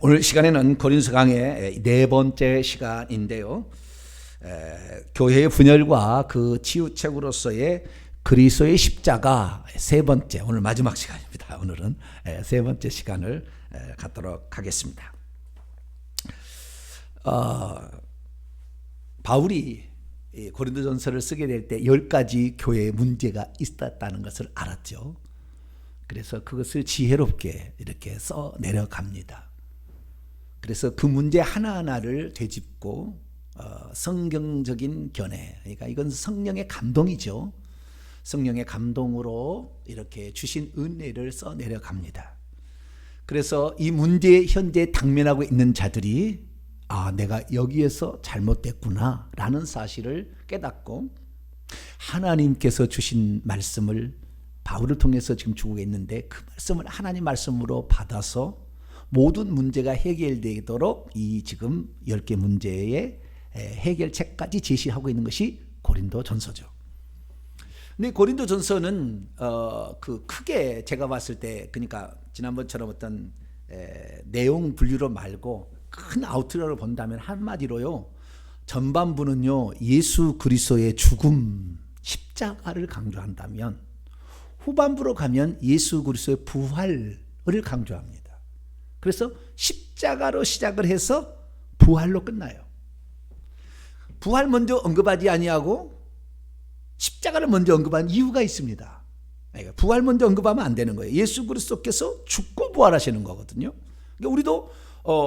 오늘 시간에는 고린도서 강의 네 번째 시간인데요. 교회의 분열과 그 치유책으로서의 그리스도의 십자가 세 번째, 오늘 마지막 시간입니다. 오늘은 세 번째 시간을 갖도록 하겠습니다. 바울이 고린도전서를 쓰게 될 때 10가지 교회의 문제가 있었다는 것을 알았죠. 그래서 그것을 지혜롭게 이렇게 써 내려갑니다. 그래서 그 문제 하나하나를 되짚고 성경적인 견해, 그러니까 이건 성령의 감동이죠. 성령의 감동으로 이렇게 주신 은혜를 써 내려갑니다. 그래서 이 문제에 현재 당면하고 있는 자들이 내가 여기에서 잘못됐구나 라는 사실을 깨닫고 하나님께서 주신 말씀을 바울을 통해서 지금 주고 있는데 그 말씀을 하나님 말씀으로 받아서 모든 문제가 해결되도록 이 지금 10개 문제의 해결책까지 제시하고 있는 것이 고린도전서죠. 근데 고린도전서는 그 크게 제가 봤을 때, 그러니까 지난번처럼 어떤 내용 분류로 말고 큰 아우트라인을 본다면 한마디로요, 전반부는요 예수 그리스도의 죽음, 십자가를 강조한다면 후반부로 가면 예수 그리스도의 부활을 강조합니다. 그래서 십자가로 시작을 해서 부활로 끝나요. 부활 먼저 언급하지 아니하고 십자가를 먼저 언급한 이유가 있습니다. 부활 먼저 언급하면 안 되는 거예요. 예수 그리스도께서 죽고 부활하시는 거거든요. 그러니까 우리도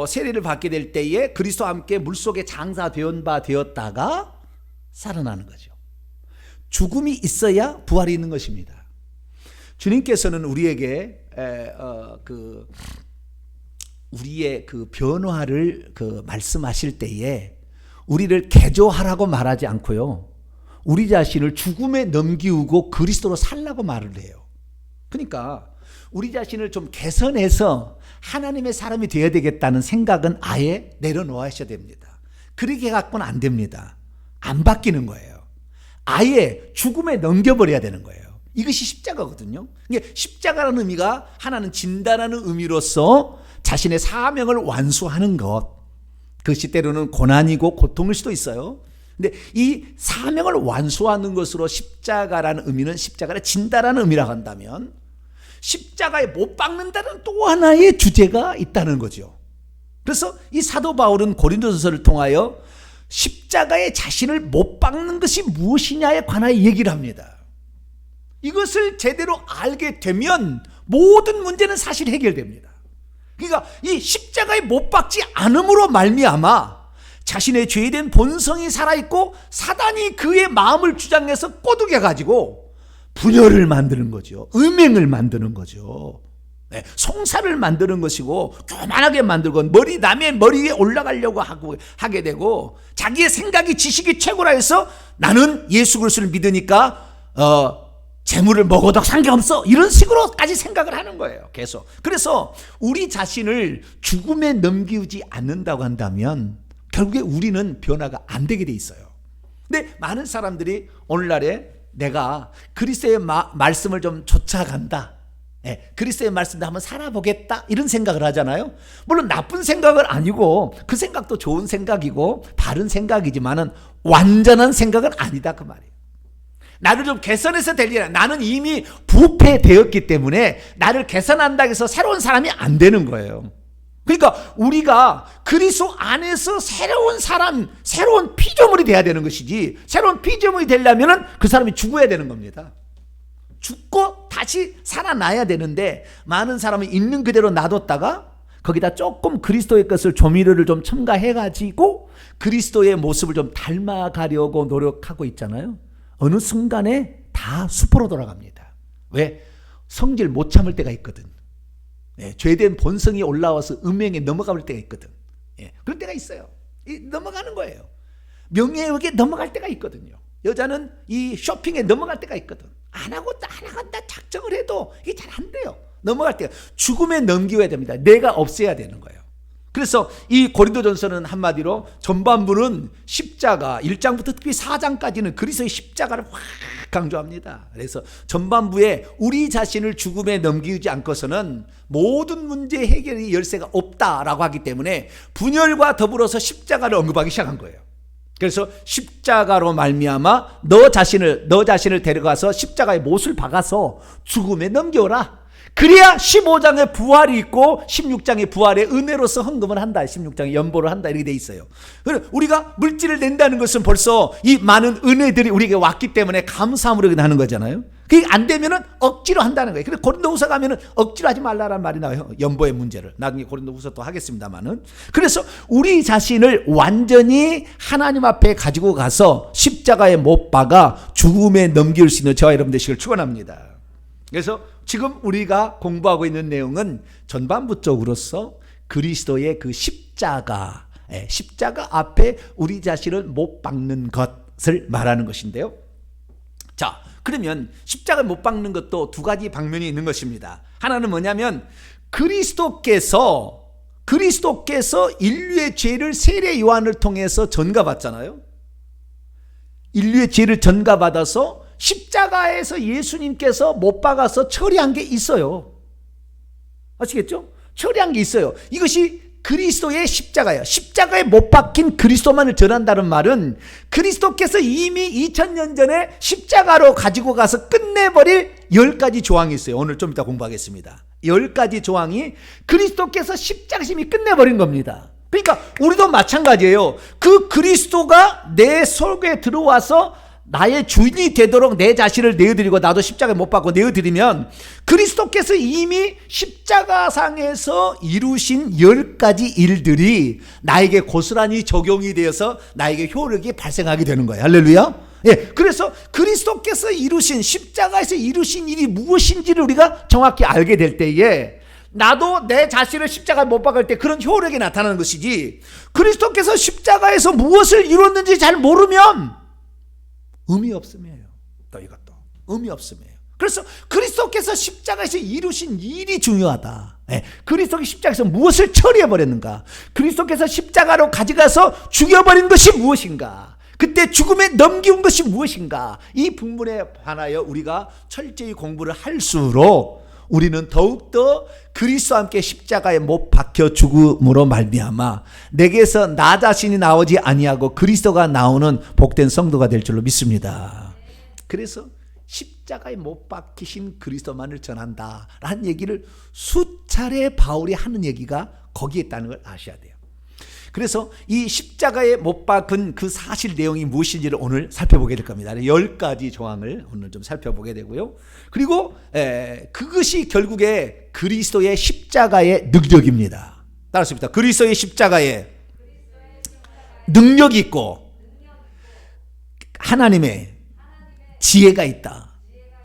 세례를 받게 될 때에 그리스도와 함께 물속에 장사되었 바 되었다가 살아나는 거죠. 죽음이 있어야 부활이 있는 것입니다. 주님께서는 우리에게 우리의 그 변화를 말씀하실 때에 우리를 개조하라고 말하지 않고요, 우리 자신을 죽음에 넘기우고 그리스도로 살라고 말을 해요. 그러니까 우리 자신을 좀 개선해서 하나님의 사람이 되어야 되겠다는 생각은 아예 내려놓으셔야 됩니다. 그렇게 갖고는 안 됩니다. 안 바뀌는 거예요. 아예 죽음에 넘겨버려야 되는 거예요. 이것이 십자가거든요. 십자가라는 의미가 하나는 진단하는 의미로서 자신의 사명을 완수하는 것, 그것이 때로는 고난이고 고통일 수도 있어요. 근데 이 사명을 완수하는 것으로 십자가라는 의미는 십자가를 진단하는 의미라고 한다면 십자가에 못 박는다는 또 하나의 주제가 있다는 거죠. 그래서 이 사도 바울은 고린도전서를 통하여 십자가에 자신을 못 박는 것이 무엇이냐에 관하여 얘기를 합니다. 이것을 제대로 알게 되면 모든 문제는 사실 해결됩니다. 그러니까 이 십자가에 못 박지 않음으로 말미암아 자신의 죄된 본성이 살아있고 사단이 그의 마음을 주장해서 꼬드겨가지고 분열을 만드는 거죠. 음행을 만드는 거죠. 송사를 만드는 것이고 교만하게 만들고 남의 머리 위에 올라가려고 하게 되고 자기의 생각이 지식이 최고라 해서 나는 예수 그리스도를 믿으니까 재물을 먹어도 상관없어, 이런 식으로까지 생각을 하는 거예요. 계속. 그래서 우리 자신을 죽음에 넘기지 않는다고 한다면 결국에 우리는 변화가 안 되게 돼 있어요. 근데 많은 사람들이 오늘날에 내가 그리스도의 말씀을 좀 쫓아간다, 그리스도의 말씀도 한번 살아보겠다, 이런 생각을 하잖아요. 물론 나쁜 생각은 아니고 그 생각도 좋은 생각이고 바른 생각이지만은 완전한 생각은 아니다, 그 말이에요. 나를 좀 개선해서 될 일이야. 나는 이미 부패되었기 때문에 나를 개선한다고 해서 새로운 사람이 안 되는 거예요. 그러니까 우리가 그리스도 안에서 새로운 사람, 새로운 피조물이 돼야 되는 것이지, 새로운 피조물이 되려면 그 사람이 죽어야 되는 겁니다. 죽고 다시 살아나야 되는데 많은 사람은 있는 그대로 놔뒀다가 거기다 조금 그리스도의 것을 조미료를 좀 첨가해가지고 그리스도의 모습을 좀 닮아가려고 노력하고 있잖아요. 어느 순간에 다 숲으로 돌아갑니다. 왜? 성질 못 참을 때가 있거든. 죄된 본성이 올라와서 음행에 넘어갈 때가 있거든. 그럴 때가 있어요. 넘어가는 거예요. 명예욕에 넘어갈 때가 있거든요. 여자는 이 쇼핑에 넘어갈 때가 있거든. 안 하겠다 작정을 해도 이게 잘 안 돼요. 넘어갈 때가, 죽음에 넘겨야 됩니다. 내가 없애야 되는 거예요. 그래서 이 고린도전서는 한마디로 전반부는 십자가 1장부터 특히 4장까지는 그리스도의 십자가를 확 강조합니다. 그래서 전반부에 우리 자신을 죽음에 넘기지 않고서는 모든 문제 해결의 열쇠가 없다라고 하기 때문에 분열과 더불어서 십자가를 언급하기 시작한 거예요. 그래서 십자가로 말미암아 너 자신을 데려가서 십자가에 못을 박아서 죽음에 넘겨라. 그래야 15장에 부활이 있고 16장에 부활의 은혜로서 헌금을 한다. 16장에 연보를 한다. 이렇게 돼 있어요. 우리가 물질을 낸다는 것은 벌써 이 많은 은혜들이 우리에게 왔기 때문에 감사함으로 하는 거잖아요. 그게 안 되면은 억지로 한다는 거예요. 근데 고린도후서 가면은 억지로 하지 말라라는 말이 나와요. 연보의 문제를. 나중에 고린도후서 또 하겠습니다만은. 그래서 우리 자신을 완전히 하나님 앞에 가지고 가서 십자가에 못 박아 죽음에 넘길 수 있는 저와 여러분 되시길 축원합니다. 그래서 지금 우리가 공부하고 있는 내용은 전반부 쪽으로서 그리스도의 그 십자가 앞에 우리 자신을 못 박는 것을 말하는 것인데요. 자, 그러면 십자가를 못 박는 것도 두 가지 방면이 있는 것입니다. 하나는 뭐냐면 그리스도께서 인류의 죄를 세례 요한을 통해서 전가받잖아요. 인류의 죄를 전가받아서 십자가에서 예수님께서 못 박아서 처리한 게 있어요. 아시겠죠? 처리한 게 있어요. 이것이 그리스도의 십자가예요. 십자가에 못 박힌 그리스도만을 전한다는 말은 그리스도께서 이미 2000년 전에 십자가로 가지고 가서 끝내버릴 10가지 조항이 있어요. 오늘 좀 이따 공부하겠습니다. 10가지 조항이 그리스도께서 십자가에서 이미 끝내버린 겁니다. 그러니까 우리도 마찬가지예요. 그 그리스도가 내 속에 들어와서 나의 주인이 되도록 내 자신을 내어드리고 나도 십자가에 못 박고 내어드리면 그리스도께서 이미 십자가상에서 이루신 10가지 일들이 나에게 고스란히 적용이 되어서 나에게 효력이 발생하게 되는 거예요. 할렐루야. 예, 그래서 그리스도께서 이루신 십자가에서 이루신 일이 무엇인지를 우리가 정확히 알게 될 때에 나도 내 자신을 십자가에 못 박을 때 그런 효력이 나타나는 것이지, 그리스도께서 십자가에서 무엇을 이뤘는지 잘 모르면 의미 없음이에요. 또 이것도 의미 없음이에요. 그래서 그리스도께서 십자가에서 이루신 일이 중요하다. 그리스도가 십자가에서 무엇을 처리해버렸는가, 그리스도께서 십자가로 가져가서 죽여버린 것이 무엇인가, 그때 죽음에 넘기운 것이 무엇인가, 이 부분에 관하여 우리가 철저히 공부를 할수록 우리는 더욱더 그리스도와 함께 십자가에 못 박혀 죽음으로 말미암아 내게서 나 자신이 나오지 아니하고 그리스도가 나오는 복된 성도가 될 줄로 믿습니다. 그래서 십자가에 못 박히신 그리스도만을 전한다라는 얘기를 수차례 바울이 하는 얘기가 거기에 있다는 걸 아셔야 돼요. 그래서 이 십자가에 못 박은 그 사실 내용이 무엇인지를 오늘 살펴보게 될 겁니다. 10가지 조항을 오늘 좀 살펴보게 되고요. 그리고 그것이 결국에 그리스도의 십자가의 능력입니다. 따라하십니다. 그리스도의 십자가에 능력이 있고 하나님의 지혜가 있다.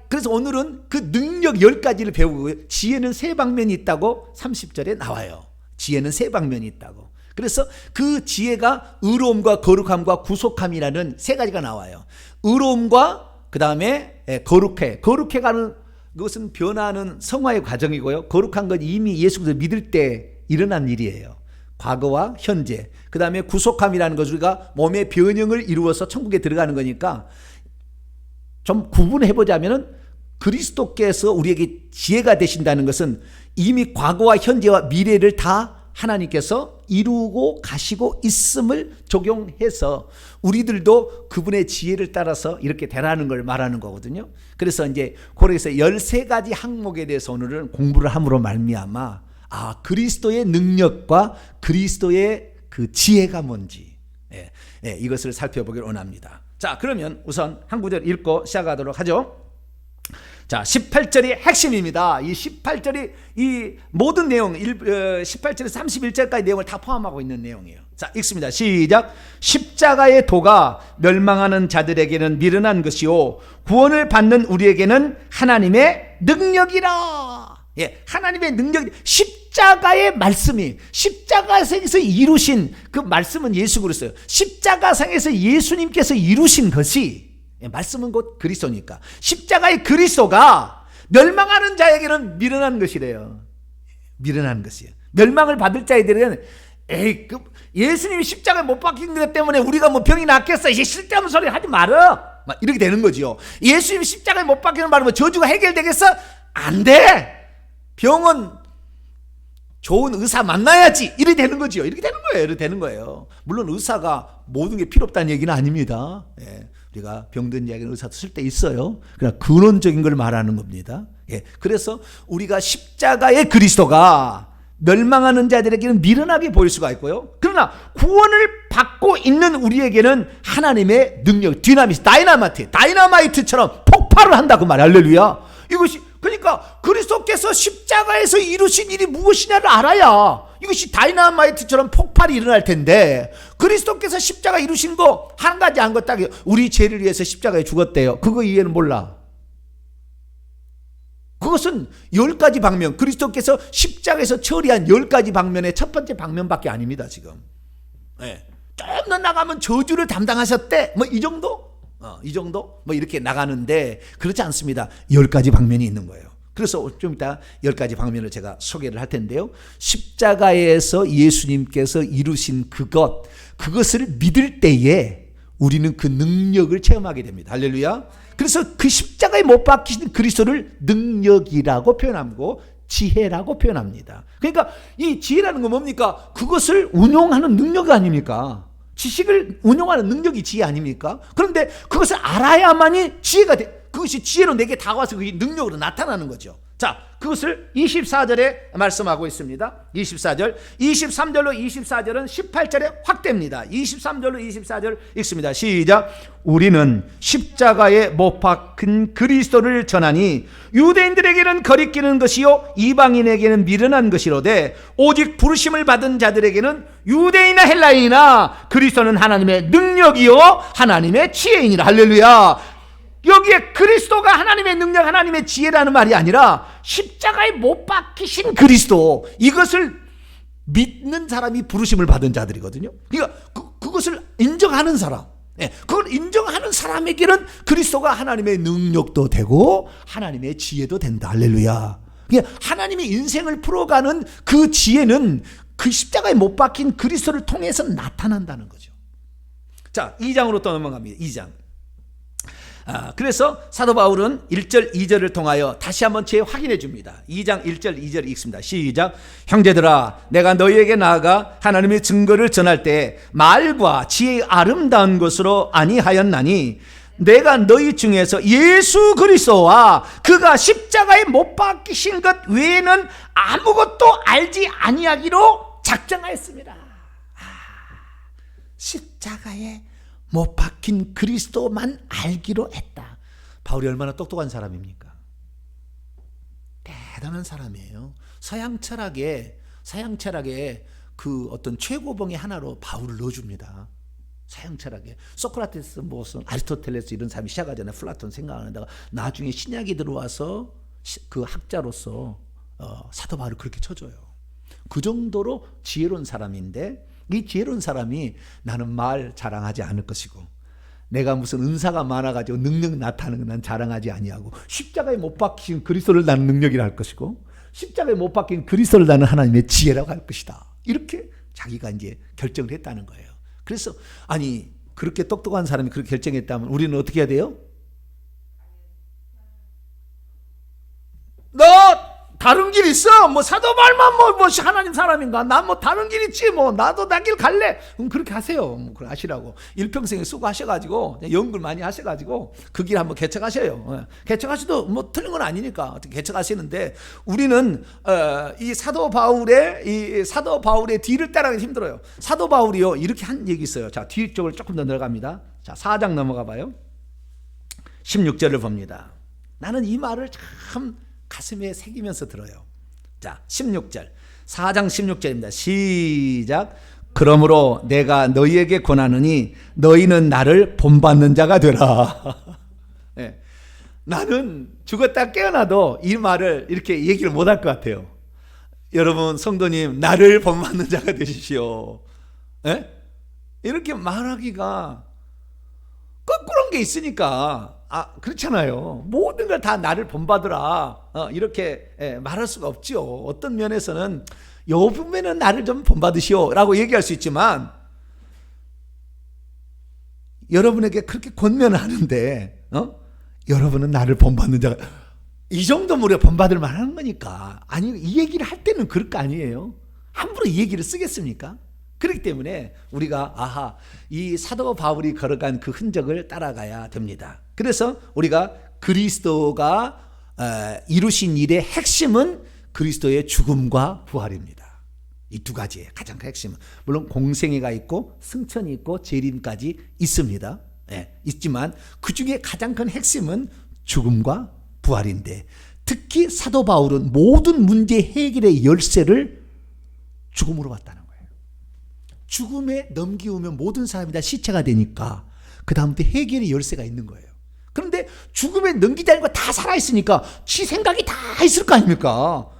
그래서 오늘은 그 능력 10가지를 배우고요. 지혜는 세 방면이 있다고 30절에 나와요. 지혜는 세 방면이 있다고. 그래서 그 지혜가 의로움과 거룩함과 구속함이라는 세 가지가 나와요. 의로움과 그 다음에 거룩해 가는 것은 변화하는 성화의 과정이고요. 거룩한 건 이미 예수 그리스도를 믿을 때 일어난 일이에요. 과거와 현재. 그 다음에 구속함이라는 것은 우리가 몸의 변형을 이루어서 천국에 들어가는 거니까 좀 구분해보자면은 그리스도께서 우리에게 지혜가 되신다는 것은 이미 과거와 현재와 미래를 다 하나님께서 이루고 가시고 있음을 적용해서 우리들도 그분의 지혜를 따라서 이렇게 되라는 걸 말하는 거거든요. 그래서 이제 그래서 13가지 항목에 대해서 오늘은 공부를 함으로 말미암아 그리스도의 능력과 그리스도의 그 지혜가 뭔지 이것을 살펴보기를 원합니다. 자, 그러면 우선 한 구절 읽고 시작하도록 하죠. 자, 18절이 핵심입니다. 이 18절이 이 모든 내용 18절에서 31절까지 내용을 다 포함하고 있는 내용이에요. 자, 읽습니다. 시작. 십자가의 도가 멸망하는 자들에게는 미련한 것이요 구원을 받는 우리에게는 하나님의 능력이라. 하나님의 능력, 십자가의 말씀이, 십자가상에서 이루신 그 말씀은 예수 그리스도예요. 십자가상에서 예수님께서 이루신 것이, 말씀은 곧 그리스도니까 십자가의 그리스도가 멸망하는 자에게는 미련한 것이래요. 미련한 것이에요. 멸망을 받을 자에게는 에이, 예수님이 십자가에 못 박힌 것 때문에 우리가 뭐 병이 낫겠어, 이제 쓸데없는 소리 하지 말어, 막 이렇게 되는 거죠. 예수님이 십자가에 못 박히는 말은 저주가 해결되겠어? 안 돼. 병은 좋은 의사 만나야지, 이렇게 되는 거죠. 이렇게 되는 거예요. 이렇게 되는 거예요. 물론 의사가 모든 게 필요 없다는 얘기는 아닙니다. 예, 우리가 병든 이야기는 의사도 쓸 때 있어요. 그러나 근원적인 걸 말하는 겁니다. 예, 그래서 우리가 십자가의 그리스도가 멸망하는 자들에게는 미련하게 보일 수가 있고요. 그러나 구원을 받고 있는 우리에게는 하나님의 능력, 다이너마이트처럼 폭발을 한다고 말이야. 할렐루야. 이것이 그러니까 그리스도께서 십자가에서 이루신 일이 무엇이냐를 알아야 이것이 다이너마이트처럼 폭발이 일어날 텐데, 그리스도께서 십자가 이루신 거 한 가지 안 것 딱 우리 죄를 위해서 십자가에 죽었대요. 그거 이해는 몰라. 그것은 10가지 방면, 그리스도께서 십자가에서 처리한 10가지 방면의 첫 번째 방면밖에 아닙니다. 지금 좀 더 나가면 저주를 담당하셨대, 뭐 이 정도? 이 정도? 뭐 이렇게 나가는데 그렇지 않습니다. 10가지 방면이 있는 거예요. 그래서 좀 이따 10가지 방면을 제가 소개를 할 텐데요. 십자가에서 예수님께서 이루신 그것을 믿을 때에 우리는 그 능력을 체험하게 됩니다. 할렐루야. 그래서 그 십자가에 못 박히신 그리스도를 능력이라고 표현하고 지혜라고 표현합니다. 그러니까 이 지혜라는 건 뭡니까? 그것을 운용하는 능력 아닙니까? 지식을 운용하는 능력이 지혜 아닙니까? 그런데 그것을 알아야만이 지혜가 돼. 그것이 지혜로 내게 다가와서 그게 능력으로 나타나는 거죠. 자, 그것을 24절에 말씀하고 있습니다. 24절, 23절로 24절은 18절에 확대입니다. 23절로 24절 읽습니다. 시작. 우리는 십자가에 못 박힌 그리스도를 전하니 유대인들에게는 거리끼는 것이요 이방인에게는 미련한 것이로되 오직 부르심을 받은 자들에게는 유대인이나 헬라인이나 그리스도는 하나님의 능력이요 하나님의 지혜이니라. 할렐루야. 여기에 그리스도가 하나님의 능력, 하나님의 지혜라는 말이 아니라 십자가에 못 박히신 그리스도, 이것을 믿는 사람이 부르심을 받은 자들이거든요. 그러니까 그것을 인정하는 사람, 그걸 인정하는 사람에게는 그리스도가 하나님의 능력도 되고 하나님의 지혜도 된다. 할렐루야. 그러니까 하나님의 인생을 풀어가는 그 지혜는 그 십자가에 못 박힌 그리스도를 통해서 나타난다는 거죠. 자, 2장으로 또 넘어갑니다. 2장. 그래서 사도 바울은 1절 2절을 통하여 다시 한번 재확인해 줍니다. 2장 1절 2절 읽습니다. 시작. 형제들아, 내가 너희에게 나아가 하나님의 증거를 전할 때 말과 지혜의 아름다운 것으로 아니하였나니 내가 너희 중에서 예수 그리스도와 그가 십자가에 못 박히신 것 외에는 아무것도 알지 아니하기로 작정하였습니다. 십자가에 못 박힌 그리스도만 알기로 했다. 바울이 얼마나 똑똑한 사람입니까? 대단한 사람이에요. 서양 철학에 그 어떤 최고봉의 하나로 바울을 넣어줍니다. 서양 철학에 소크라테스, 아리스토텔레스 이런 사람이 시작하잖아요. 플라톤 생각하는다가 나중에 신약이 들어와서 그 학자로서 사도 바울을 그렇게 쳐줘요. 그 정도로 지혜로운 사람인데, 이 지혜로운 사람이 나는 말 자랑하지 않을 것이고 내가 무슨 은사가 많아가지고 능력 나타나는 건 난 자랑하지 아니하고 십자가에 못 박힌 그리스도를 나는 능력이라 할 것이고 십자가에 못 박힌 그리스도를 나는 하나님의 지혜라고 할 것이다. 이렇게 자기가 이제 결정을 했다는 거예요. 그래서 아니 그렇게 똑똑한 사람이 그렇게 결정했다면 우리는 어떻게 해야 돼요? 너 다른 길 있어? 뭐 사도 바울만 뭐 하나님 사람인가? 나 뭐 다른 길 있지? 뭐 나도 나 길 갈래? 그렇게 하세요. 뭐 그걸 하시라고. 일평생에 수고하셔가지고 연구를 많이 하셔가지고 그 길 한번 개척하셔요. 개척하셔도 뭐 틀린 건 아니니까 어떻게 개척하시는데 우리는 이 사도 바울의 뒤를 따라가기 힘들어요. 사도 바울이요 이렇게 한 얘기 있어요. 자, 뒤쪽을 조금 더 내려갑니다. 자, 4장 넘어가 봐요. 16절을 봅니다. 나는 이 말을 참 가슴에 새기면서 들어요. 자, 16절. 4장 16절입니다. 시작. 그러므로 내가 너희에게 권하느니 너희는 나를 본받는 자가 되라. 네. 나는 죽었다 깨어나도 이 말을 이렇게 얘기를 못할 것 같아요. 여러분 성도님, 나를 본받는 자가 되십시오. 네? 이렇게 말하기가 거꾸로운 게 있으니까 그렇잖아요. 모든 걸 다 나를 본받으라 이렇게 말할 수가 없죠. 어떤 면에서는 요 부분에는 나를 좀 본받으시오라고 얘기할 수 있지만 여러분에게 그렇게 권면을 하는데 여러분은 나를 본받는 자가 이 정도면 우리가 본받을 만한 거니까. 아니, 이 얘기를 할 때는 그럴 거 아니에요. 함부로 이 얘기를 쓰겠습니까? 그렇기 때문에 우리가 이 사도 바울이 걸어간 그 흔적을 따라가야 됩니다. 그래서 우리가 그리스도가 이루신 일의 핵심은 그리스도의 죽음과 부활입니다. 이 두 가지의 가장 큰 핵심은, 물론 공생애가 있고 승천이 있고 재림까지 있습니다. 있지만 그 중에 가장 큰 핵심은 죽음과 부활인데, 특히 사도 바울은 모든 문제 해결의 열쇠를 죽음으로 봤다는 거예요. 죽음에 넘기우면 모든 사람이 다 시체가 되니까 그 다음부터 해결의 열쇠가 있는 거예요. 그런데 죽음에 넘기자는 거 다 살아있으니까 지 생각이 다 있을 거 아닙니까?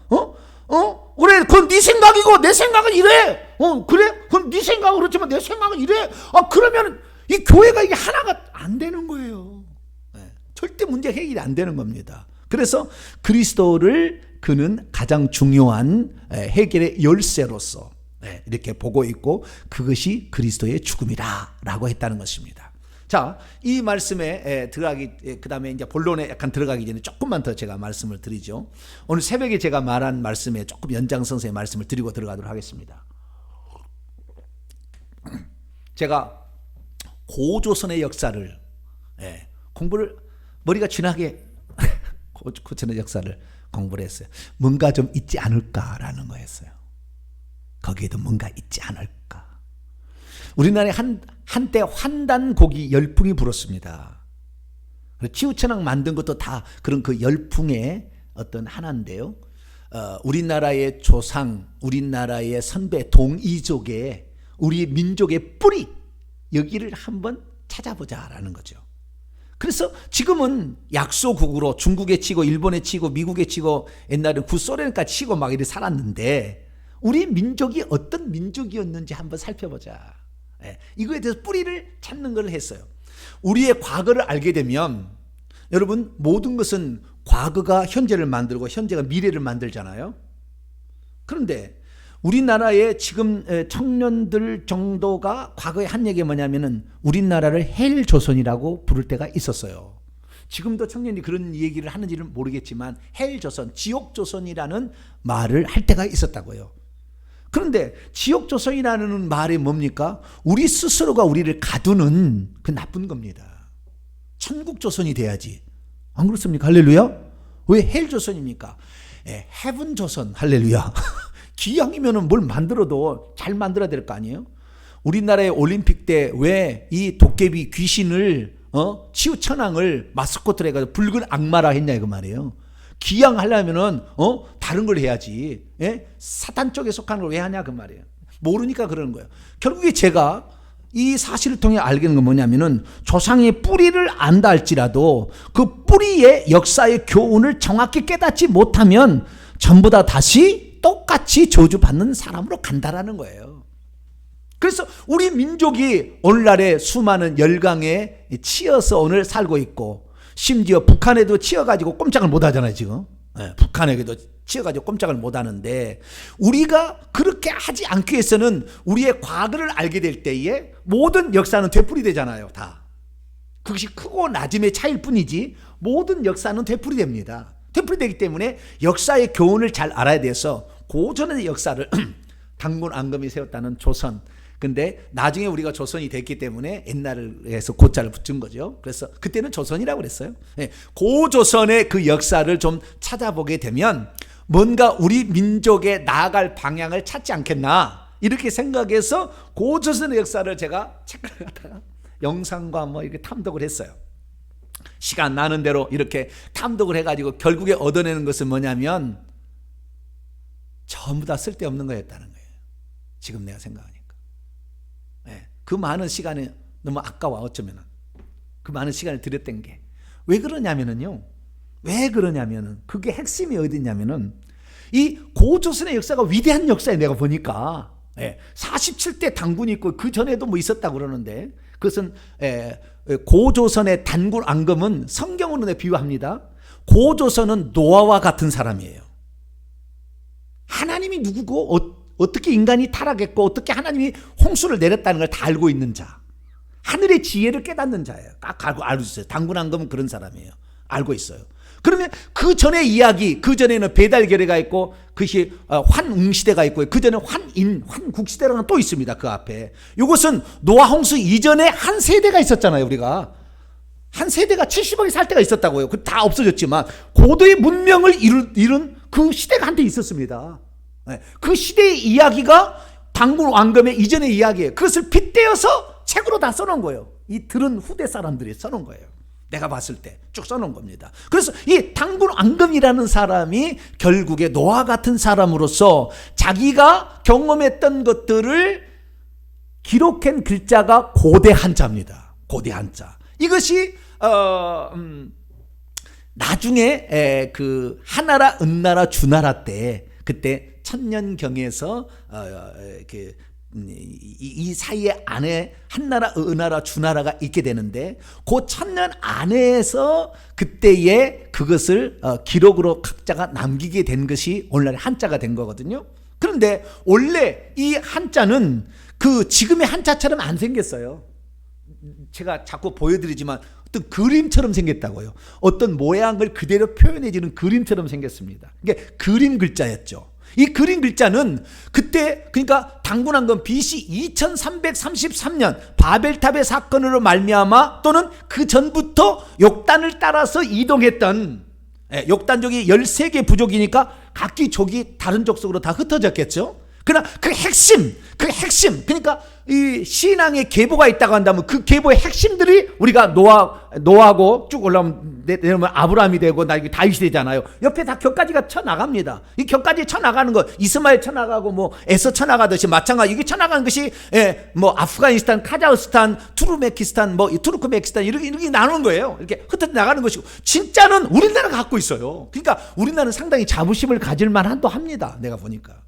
그래, 그건 네 생각이고 내 생각은 이래. 그래? 그럼 네 생각은 그렇지만 내 생각은 이래. 그러면 이 교회가 이게 하나가 안 되는 거예요. 절대 문제 해결이 안 되는 겁니다. 그래서 그리스도를 그는 가장 중요한 해결의 열쇠로서 이렇게 보고 있고, 그것이 그리스도의 죽음이라고 했다는 것입니다. 자, 이 말씀에 들어가기, 그 다음에 이제 본론에 약간 들어가기 전에 조금만 더 제가 말씀을 드리죠. 오늘 새벽에 제가 말한 말씀에 조금 연장선상의 말씀을 드리고 들어가도록 하겠습니다. 제가 고조선의 역사를 공부를 머리가 쥐나게 고조선의 역사를 공부를 했어요. 뭔가 좀 있지 않을까라는 거였어요. 거기에도 뭔가 있지 않을까. 우리나라에 한때 환단곡이 열풍이 불었습니다. 치우천왕 만든 것도 다 그런 그 열풍의 어떤 하나인데요. 우리나라의 조상, 우리나라의 선배 동이족의, 우리 민족의 뿌리, 여기를 한번 찾아보자라는 거죠. 그래서 지금은 약소국으로 중국에 치고 일본에 치고 미국에 치고 옛날에 구소련까지 치고 막 이렇게 살았는데, 우리 민족이 어떤 민족이었는지 한번 살펴보자. 이거에 대해서 뿌리를 찾는 걸 했어요. 우리의 과거를 알게 되면, 여러분, 모든 것은 과거가 현재를 만들고 현재가 미래를 만들잖아요. 그런데 우리나라의 지금 청년들 정도가 과거에 한 얘기가 뭐냐면은 우리나라를 헬조선이라고 부를 때가 있었어요. 지금도 청년이 그런 얘기를 하는지는 모르겠지만 헬조선, 지옥조선이라는 말을 할 때가 있었다고요. 그런데 지옥조선이라는 말이 뭡니까? 우리 스스로가 우리를 가두는 그 나쁜 겁니다. 천국조선이 돼야지. 안 그렇습니까? 할렐루야. 왜 헬조선입니까? 헤븐조선. 할렐루야. 기왕이면 뭘 만들어도 잘 만들어야 될 거 아니에요? 우리나라의 올림픽 때 왜 이 도깨비 귀신을 치우천왕을 마스코트로 해가지고 붉은 악마라 했냐 이거 말이에요. 기양 하려면은 다른 걸 해야지. 사탄 쪽에 속한 걸 왜 하냐 그 말이에요. 모르니까 그러는 거예요. 결국에 제가 이 사실을 통해 알게 된 건 뭐냐면은, 조상의 뿌리를 안다 할지라도 그 뿌리의 역사의 교훈을 정확히 깨닫지 못하면 전부 다 다시 똑같이 저주받는 사람으로 간다라는 거예요. 그래서 우리 민족이 오늘날의 수많은 열강에 치여서 오늘 살고 있고, 심지어 북한에도 치여가지고 꼼짝을 못 하잖아요, 지금. 북한에게도 치여가지고 꼼짝을 못 하는데, 우리가 그렇게 하지 않기 위해서는 우리의 과거를 알게 될 때에 모든 역사는 되풀이되잖아요, 다. 그것이 크고 낮음의 차이일 뿐이지 모든 역사는 되풀이됩니다. 되풀이되기 때문에 역사의 교훈을 잘 알아야 돼서 고전의 역사를 단군 앙금이 세웠다는 조선, 근데 나중에 우리가 조선이 됐기 때문에 옛날에서 고자를 붙인 거죠. 그래서 그때는 조선이라고 그랬어요. 고조선의 그 역사를 좀 찾아보게 되면 뭔가 우리 민족의 나아갈 방향을 찾지 않겠나, 이렇게 생각해서 고조선의 역사를 제가 책을 갖다가 영상과 뭐 이렇게 탐독을 했어요. 시간 나는 대로 이렇게 탐독을 해가지고 결국에 얻어내는 것은 뭐냐면 전부 다 쓸데없는 거였다는 거예요. 지금 내가 생각하니까. 그 많은 시간이 너무 아까워. 어쩌면은 그 많은 시간을 들였던 게 왜 그러냐면은요. 왜 그러냐면은 그게 핵심이 어디 있냐면은 이 고조선의 역사가 위대한 역사에 내가 보니까 47대 당군이 있고 그 전에도 뭐 있었다고 그러는데 그것은 고조선의 단군 앙금은 성경으로 비유합니다. 고조선은 노아와 같은 사람이에요. 하나님이 누구고 어떻게 인간이 타락했고 어떻게 하나님이 홍수를 내렸다는 걸 다 알고 있는 자, 하늘의 지혜를 깨닫는 자예요. 딱 알고 있어요. 단군 앙금은 그런 사람이에요. 알고 있어요. 그러면 그 전의 이야기, 그 전에는 배달결례가 있고 그것이 환웅시대가 있고 그 전에 환국시대라는 또 있습니다. 그 앞에. 이것은 노아 홍수 이전에 한 세대가 있었잖아요. 우리가 한 세대가 70억이 살 때가 있었다고요. 그 다 없어졌지만 고도의 문명을 이룬 그 시대가 한때 있었습니다. 그 시대의 이야기가 단군 왕금의 이전의 이야기예요. 그것을 빗대어서 책으로 다 써놓은 거예요. 이 들은 후대 사람들이 써놓은 거예요. 내가 봤을 때 쭉 써놓은 겁니다. 그래서 이 단군 앙금이라는 사람이 결국에 노아 같은 사람으로서 자기가 경험했던 것들을 기록한 글자가 고대 한자입니다. 고대 한자. 이것이 나중에 그 하나라, 은나라, 주나라 때 그때 천년경에서 이 사이에 안에 한나라, 은나라, 주나라가 있게 되는데 그 천년 안에서 그때의 그것을 기록으로 각자가 남기게 된 것이 오늘날 한자가 된 거거든요. 그런데 원래 이 한자는 그 지금의 한자처럼 안 생겼어요. 제가 자꾸 보여드리지만 어떤 그림처럼 생겼다고요. 어떤 모양을 그대로 표현해주는 그림처럼 생겼습니다. 이게 그림 글자였죠. 이 그림 글자는 그때 그러니까 단군 앙금 BC 2333년 바벨탑의 사건으로 말미암아 또는 그 전부터 욕단을 따라서 이동했던 욕단족이 13개 부족이니까 각기 족이 다른 족 속으로 다 흩어졌겠죠. 그러나 그 핵심 그러니까 이 신앙의 계보가 있다고 한다면 그 계보의 핵심들이 우리가 노아하고 쭉 내려오면 아브라함이 되고 나중에 다윗이 되잖아요. 옆에 다 격가지가 쳐나갑니다. 이 격가지 쳐나가는 거 이스마엘 쳐나가고 뭐 에서 쳐나가듯이 마찬가지 이게 쳐나가는 것이 뭐 아프가니스탄, 카자흐스탄, 투르메키스탄, 뭐 투르크메키스탄 이렇게 나누는 거예요. 이렇게 흩어져 나가는 것이고 진짜는 우리나라가 갖고 있어요. 그러니까 우리나라는 상당히 자부심을 가질 만한도 합니다. 내가 보니까.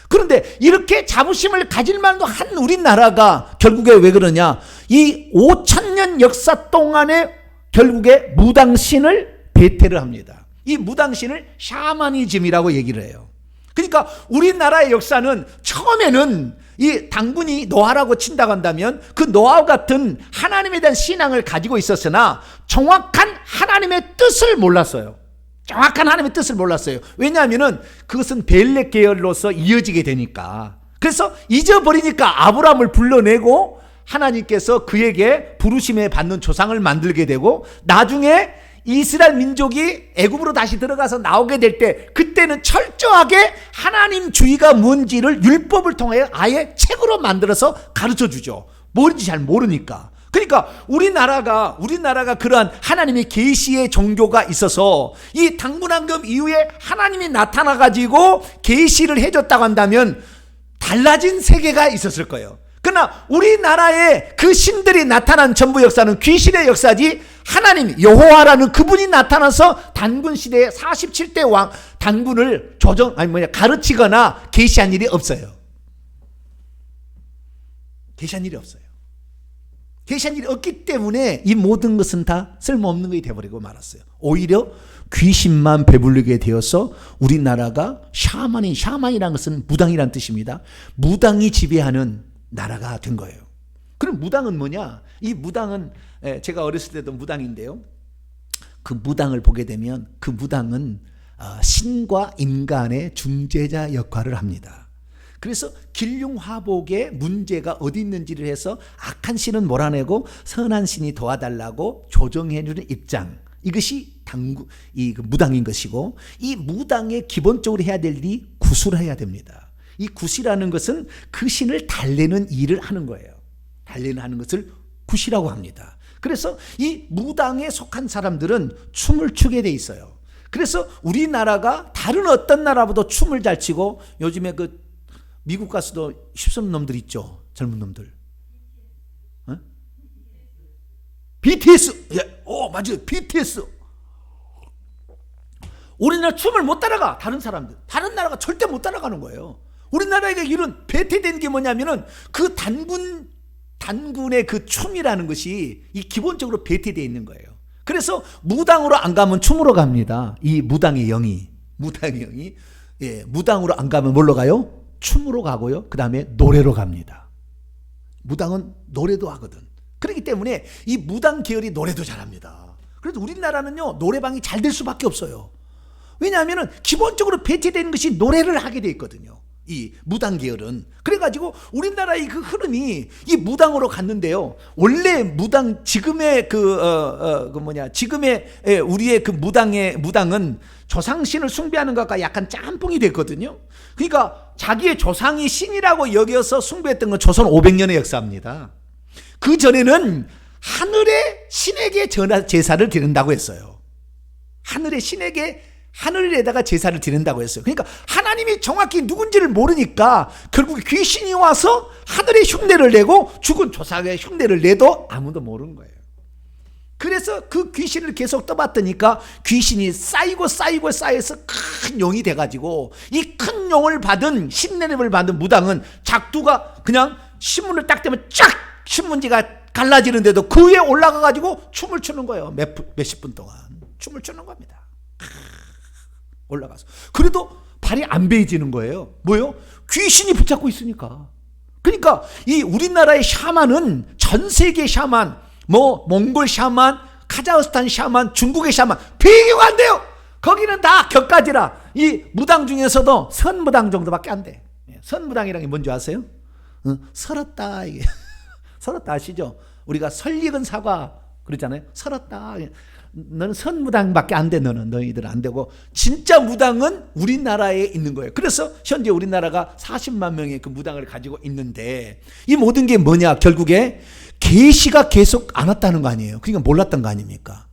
그런데 이렇게 자부심을 가질 만도 한 우리나라가 결국에 왜 그러냐? 이 5,000년 역사 동안에 결국에 무당신을 배태를 합니다. 이 무당신을 샤머니즘이라고 얘기를 해요. 그러니까 우리나라의 역사는 처음에는 이 단군이 노아라고 친다고 한다면 그 노아와 같은 하나님에 대한 신앙을 가지고 있었으나 정확한 하나님의 뜻을 몰랐어요. 정확한 하나님의 뜻을 몰랐어요. 왜냐하면 그것은 벨렉 계열로서 이어지게 되니까. 그래서 잊어버리니까 아브라함을 불러내고 하나님께서 그에게 부르심에 받는 조상을 만들게 되고 나중에 이스라엘 민족이 애굽으로 다시 들어가서 나오게 될 때 그때는 철저하게 하나님주의가 뭔지를 율법을 통해 아예 책으로 만들어서 가르쳐 주죠. 뭔지 잘 모르니까. 그러니까 우리나라가 그러한 하나님의 계시의 종교가 있어서 이 단군 앙금 이후에 하나님이 나타나 가지고 계시를 해줬다고 한다면 달라진 세계가 있었을 거예요. 그러나 우리나라에 그 신들이 나타난 전부 역사는 귀신의 역사지 하나님 여호와라는 그분이 나타나서 단군 시대에 47대 왕 단군을 가르치거나 계시한 일이 없어요. 계시한 일이 없어요. 계시한 일이 없기 때문에 이 모든 것은 다 쓸모없는 것이 되어버리고 말았어요. 오히려 귀신만 배불리게 되어서 우리나라가 샤만이라는 것은 무당이라는 뜻입니다. 무당이 지배하는 나라가 된 거예요. 그럼 무당은 뭐냐? 이 무당은 제가 어렸을 때도 무당인데요. 그 무당을 보게 되면 그 무당은 신과 인간의 중재자 역할을 합니다. 그래서 길흉화복의 문제가 어디 있는지를 해서 악한 신은 몰아내고 선한 신이 도와달라고 조정해주는 입장. 이것이 이 무당인 것이고 이 무당의 기본적으로 해야 될 일이 구술해야 됩니다. 이 굿이라는 것은 그 신을 달래는 일을 하는 거예요. 달래는 것을 굿이라고 합니다. 그래서 이 무당에 속한 사람들은 춤을 추게 돼 있어요. 그래서 우리나라가 다른 어떤 나라보다 춤을 잘 추고 요즘에 그 미국 가서도 휩쓰는 놈들 있죠. 젊은 놈들. BTS. 맞아요. BTS. 우리나라 춤을 못 따라가. 다른 사람들. 다른 나라가 절대 못 따라가는 거예요. 우리나라에게 이런 배태된 게 뭐냐면은 그 단군 단군의 그 춤이라는 것이 이 기본적으로 배태되어 있는 거예요. 그래서 무당으로 안 가면 춤으로 갑니다. 이 무당의 영이 무당으로 안 가면 뭘로 가요? 춤으로 가고요. 그 다음에 노래로 갑니다. 무당은 노래도 하거든. 그렇기 때문에 이 무당 계열이 노래도 잘합니다. 그래서 우리나라는요, 노래방이 잘 될 수밖에 없어요. 왜냐하면 기본적으로 배치되는 것이 노래를 하게 돼 있거든요. 이 무당 계열은. 그래가지고 우리나라의 그 흐름이 이 무당으로 갔는데요. 원래 무당, 지금의 지금의 우리의 그 무당은 조상신을 숭배하는 것과 약간 짬뽕이 됐거든요. 그러니까 자기의 조상이 신이라고 여겨서 숭배했던 건 조선 500년의 역사입니다. 그 전에는 하늘의 신에게 제사를 드린다고 했어요. 하늘의 신에게 하늘에다가 제사를 드린다고 했어요. 그러니까 하나님이 정확히 누군지를 모르니까 결국 귀신이 와서 하늘의 흉내를 내고 죽은 조상의 흉내를 내도 아무도 모르는 거예요. 그래서 그 귀신을 계속 떠받드니까 귀신이 쌓여서 큰 용이 돼가지고 이 큰 용을 받은 신내림을 받은 무당은 작두가 그냥 신문을 딱 대면 쫙 신문지가 갈라지는데도 그 위에 올라가가지고 춤을 추는 거예요. 몇십 분 동안 춤을 추는 겁니다. 올라가서. 그래도 발이 안 베어지는 거예요. 뭐요? 귀신이 붙잡고 있으니까. 그러니까 이 우리나라의 샤만은 전 세계 샤만, 몽골 샤만, 카자흐스탄 샤만, 중국의 샤만 비교가 안 돼요. 거기는 다 격가지라. 이 무당 중에서도 선무당 정도밖에 안 돼. 선무당이란 게 뭔지 아세요? 설었다. 이게 설었다 아시죠? 우리가 설익은 사과 그러잖아요. 설었다. 너는 선무당밖에 안 돼. 너희들은 안 되고 진짜 무당은 우리나라에 있는 거예요. 그래서 현재 우리나라가 40만 명의 그 무당을 가지고 있는데 이 모든 게 뭐냐? 결국에 계시가 계속 안 왔다는 거 아니에요. 그러니까 몰랐던 거 아닙니까?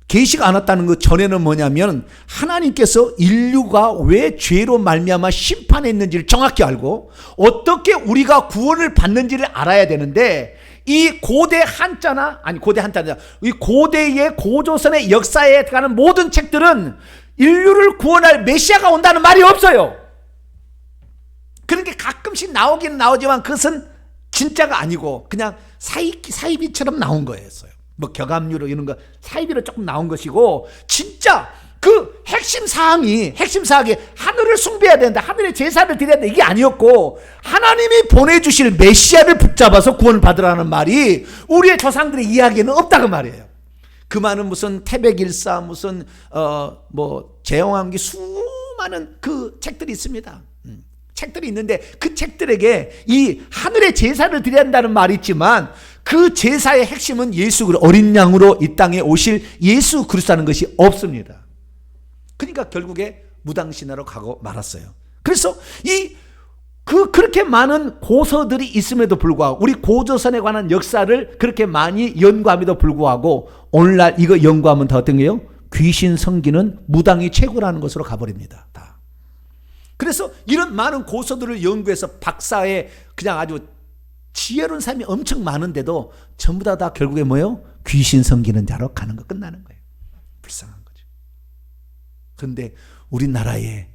계시가 안 왔다는 것 전에는 뭐냐면 하나님께서 인류가 왜 죄로 말미암아 심판했는지를 정확히 알고 어떻게 우리가 구원을 받는지를 알아야 되는데 이 고대 한자나 이 고대의 고조선의 역사에 관한 모든 책들은 인류를 구원할 메시아가 온다는 말이 없어요. 그런 게 가끔씩 나오긴 나오지만 그것은 진짜가 아니고 그냥 사이비처럼 나온 거였어요. 격압류로 이런 거 사이비로 조금 나온 것이고 진짜 그 핵심 사항이 하늘을 숭배해야 된다, 하늘의 제사를 드려야 된다 이게 아니었고 하나님이 보내주실 메시아를 붙잡아서 구원을 받으라는 말이 우리의 조상들의 이야기에는 없다 그 말이에요. 그 말은 무슨 태백일사 무슨 제왕기 수많은 그 책들이 있습니다. 책들이 있는데 그 책들에게 이 하늘의 제사를 드려야 한다는 말이 있지만 그 제사의 핵심은 예수 그리스도 어린 양으로 이 땅에 오실 예수 그리스도라는 것이 없습니다. 그러니까 결국에 무당신화로 가고 말았어요. 그래서 그렇게 많은 고서들이 있음에도 불구하고 우리 고조선에 관한 역사를 그렇게 많이 연구함에도 불구하고 오늘날 이거 연구하면 다 어떤 거예요? 귀신 섬기는 무당이 최고라는 것으로 가버립니다. 다. 그래서 이런 많은 고서들을 연구해서 박사의 그냥 아주 지혜로운 사람이 엄청 많은데도 전부 다 결국에 뭐예요? 귀신 섬기는 자로 가는 거 끝나는 거예요. 불쌍한 거죠. 그런데 우리나라에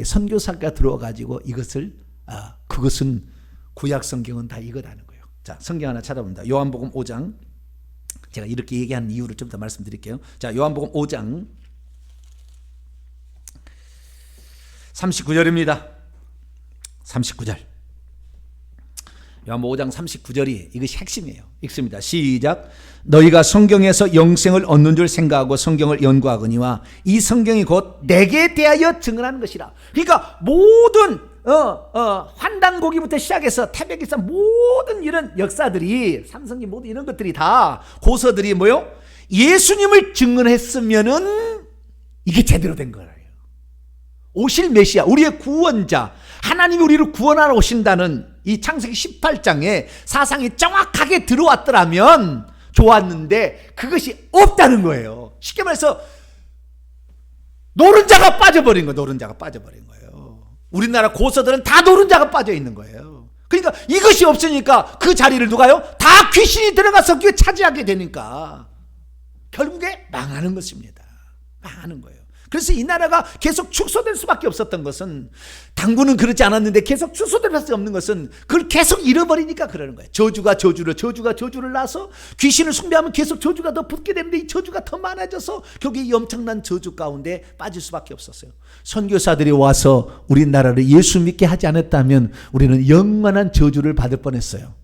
선교사가 들어와가지고 그것은 구약 성경은 다 이거라는 거예요. 자, 성경 하나 찾아봅니다. 요한복음 5장. 제가 이렇게 얘기한 이유를 좀 더 말씀드릴게요. 자, 요한복음 5장 39절입니다. 39절. 요한복음 5장 39절이 이것이 핵심이에요. 읽습니다. 시작. 너희가 성경에서 영생을 얻는 줄 생각하고 성경을 연구하거니와 이 성경이 곧 내게 대하여 증언하는 것이라. 그러니까 모든 환단고기부터 시작해서 태백일사 모든 이런 역사들이 삼성기 모든 이런 것들이 다 고서들이 뭐요? 예수님을 증언했으면은 이게 제대로 된 거예요. 오실 메시아, 우리의 구원자, 하나님이 우리를 구원하러 오신다는 이 창세기 18장에 사상이 정확하게 들어왔더라면 좋았는데 그것이 없다는 거예요. 쉽게 말해서 노른자가 빠져버린 거예요. 우리나라 고서들은 다 노른자가 빠져 있는 거예요. 그러니까 이것이 없으니까 그 자리를 누가요? 다 귀신이 들어가서 차지하게 되니까 결국에 망하는 것입니다. 망하는 거예요. 그래서 이 나라가 계속 축소될 수밖에 없었던 것은, 당군은 그렇지 않았는데 계속 축소될 수밖에 없는 것은 그걸 계속 잃어버리니까 그러는 거예요. 저주가 저주를 낳아서 귀신을 숭배하면 계속 저주가 더 붙게 되는데 이 저주가 더 많아져서 결국 이 엄청난 저주 가운데 빠질 수밖에 없었어요. 선교사들이 와서 우리나라를 예수 믿게 하지 않았다면 우리는 영원한 저주를 받을 뻔했어요.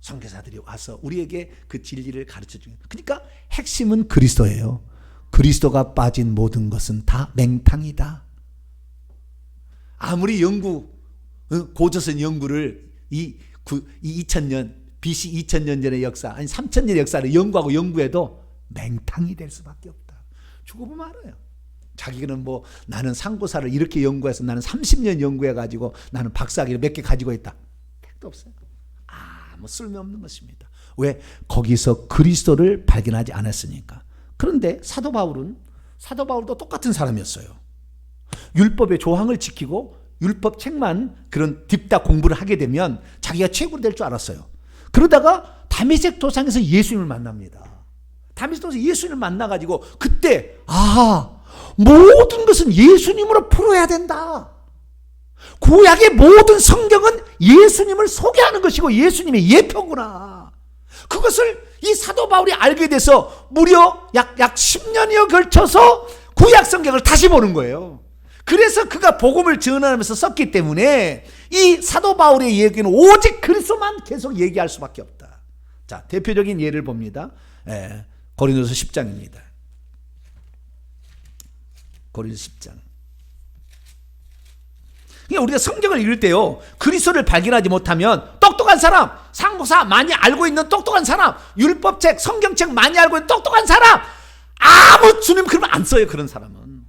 선교사들이 와서 우리에게 그 진리를 가르쳐 주는. 그러니까 핵심은 그리스도예요. 그리스도가 빠진 모든 것은 다 맹탕이다. 아무리 연구, 고조선 연구를 이 2000년, BC 2000년 전의 역사, 아니 3000년의 역사를 연구하고 연구해도 맹탕이 될 수밖에 없다. 죽어보면 알아요. 자기는 뭐 나는 상고사를 이렇게 연구해서 나는 30년 연구해가지고 나는 박사학위를 몇 개 가지고 있다. 택도 없어요. 아무 쓸모없는 것입니다. 왜? 거기서 그리스도를 발견하지 않았으니까. 그런데 사도 바울도 똑같은 사람이었어요. 율법의 조항을 지키고 율법 책만 그런 딥다 공부를 하게 되면 자기가 최고로 될 줄 알았어요. 그러다가 다메섹 도상에서 예수님을 만납니다. 다메섹 도상에서 예수님을 만나가지고 그때 모든 것은 예수님으로 풀어야 된다. 구약의 모든 성경은 예수님을 소개하는 것이고 예수님의 예표구나. 그것을 이 사도 바울이 알게 돼서 무려 약 10년여 걸쳐서 구약 성경을 다시 보는 거예요. 그래서 그가 복음을 전하면서 썼기 때문에 이 사도 바울의 얘기는 오직 그리스도만 계속 얘기할 수밖에 없다. 자, 대표적인 예를 봅니다. 고린도서 10장입니다. 고린도서 10장. 그러니까 우리가 성경을 읽을 때요, 그리스도를 발견하지 못하면 똑똑한 사람, 상고사 많이 알고 있는 똑똑한 사람, 율법책, 성경책 많이 알고 있는 똑똑한 사람, 아무 주님 그러면 안 써요. 그런 사람은.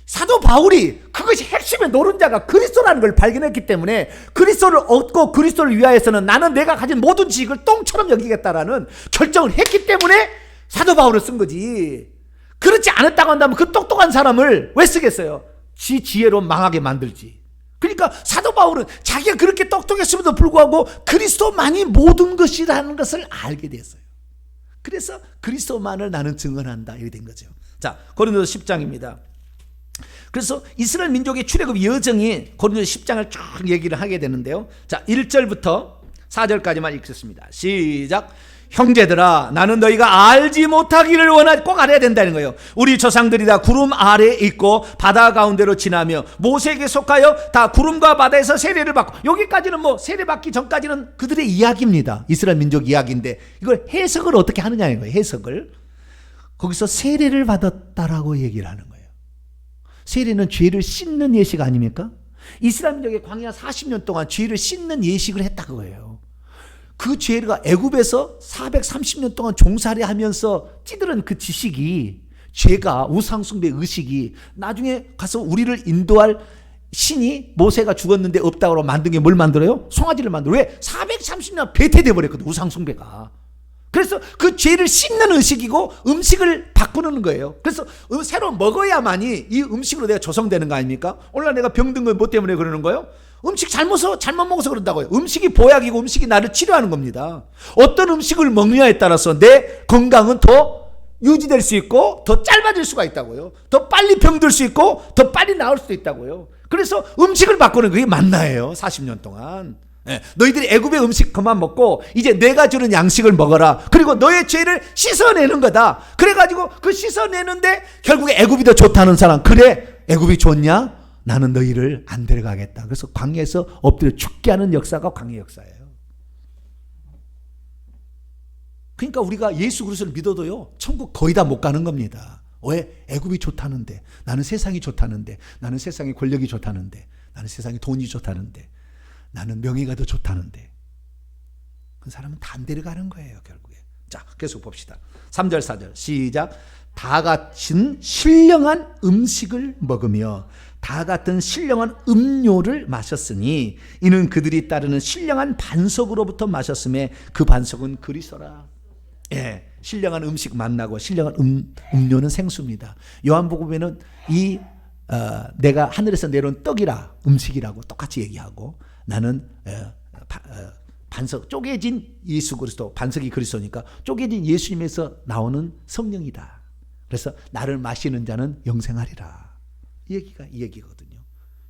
사도 바울이 그것이 핵심의 노른자가 그리스도라는 걸 발견했기 때문에 그리스도를 얻고 그리스도를 위하여서는 나는 내가 가진 모든 지식을 똥처럼 여기겠다라는 결정을 했기 때문에 사도 바울을 쓴 거지. 그렇지 않았다고 한다면 그 똑똑한 사람을 왜 쓰겠어요? 지 지혜로 망하게 만들지. 그러니까 사도 바울은 자기가 그렇게 똑똑했음에도 불구하고 그리스도만이 모든 것이라는 것을 알게 됐어요. 그래서 그리스도만을 나는 증언한다 이렇게 된 거죠. 자, 고린도서 10장입니다. 그래서 이스라엘 민족의 출애굽 여정이 고린도서 10장을 쭉 얘기를 하게 되는데요. 자, 1절부터 4절까지만 읽겠습니다. 시작. 형제들아, 나는 너희가 알지 못하기를 원하지, 꼭 알아야 된다는 거예요. 우리 조상들이 다 구름 아래에 있고 바다 가운데로 지나며 모세에게 속하여 다 구름과 바다에서 세례를 받고, 여기까지는 뭐 세례 받기 전까지는 그들의 이야기입니다. 이스라엘 민족 이야기인데 이걸 해석을 어떻게 하느냐는 거예요. 해석을. 거기서 세례를 받았다라고 얘기를 하는 거예요. 세례는 죄를 씻는 예식 아닙니까? 이스라엘 민족의 광야 40년 동안 죄를 씻는 예식을 했다 그거예요. 그 죄가 애굽에서 430년 동안 종살이 하면서 찌들은 그 지식이, 죄가, 우상숭배 의식이 나중에 가서 우리를 인도할 신이, 모세가 죽었는데 없다고 만든 게 뭘 만들어요? 송아지를 만들어요. 왜? 430년 배태돼 버렸거든, 우상숭배가. 그래서 그 죄를 씻는 의식이고 음식을 바꾸는 거예요. 그래서 새로 먹어야만이 이 음식으로 내가 조성되는 거 아닙니까? 오늘 내가 병든 건 뭐 때문에 그러는 거예요? 음식 잘못 먹어서 그런다고요. 음식이 보약이고 음식이 나를 치료하는 겁니다. 어떤 음식을 먹느냐에 따라서 내 건강은 더 유지될 수 있고 더 짧아질 수가 있다고요. 더 빨리 병들 수 있고 더 빨리 나을 수도 있다고요. 그래서 음식을 바꾸는 그게 만나예요. 40년 동안. 너희들이 애굽의 음식 그만 먹고 이제 내가 주는 양식을 먹어라. 그리고 너의 죄를 씻어내는 거다. 그래가지고 그 씻어내는데 결국에 애굽이 더 좋다는 사람, 그래 애굽이 좋냐? 나는 너희를 안 데려가겠다. 그래서 광야에서 엎드려 죽게 하는 역사가 광야 역사예요. 그러니까 우리가 예수 그리스도를 믿어도요, 천국 거의 다 못 가는 겁니다. 왜? 애굽이 좋다는데, 나는 세상이 좋다는데, 나는 세상의 권력이 좋다는데, 나는 세상의 돈이 좋다는데, 나는 명예가 더 좋다는데, 그 사람은 다 안 데려가는 거예요 결국에. 자, 계속 봅시다. 3절 4절 시작. 다 같은 신령한 음식을 먹으며 다 같은 신령한 음료를 마셨으니 이는 그들이 따르는 신령한 반석으로부터 마셨음에 그 반석은 그리스도라. 예, 신령한 음식 만나고 신령한 음료는 생수입니다. 요한복음에는 내가 하늘에서 내려온 떡이라, 음식이라고 똑같이 얘기하고, 나는 반석, 쪼개진 예수 그리스도, 반석이 그리스도니까 쪼개진 예수님에서 나오는 성령이다. 그래서 나를 마시는 자는 영생하리라. 이 얘기가 이 얘기거든요.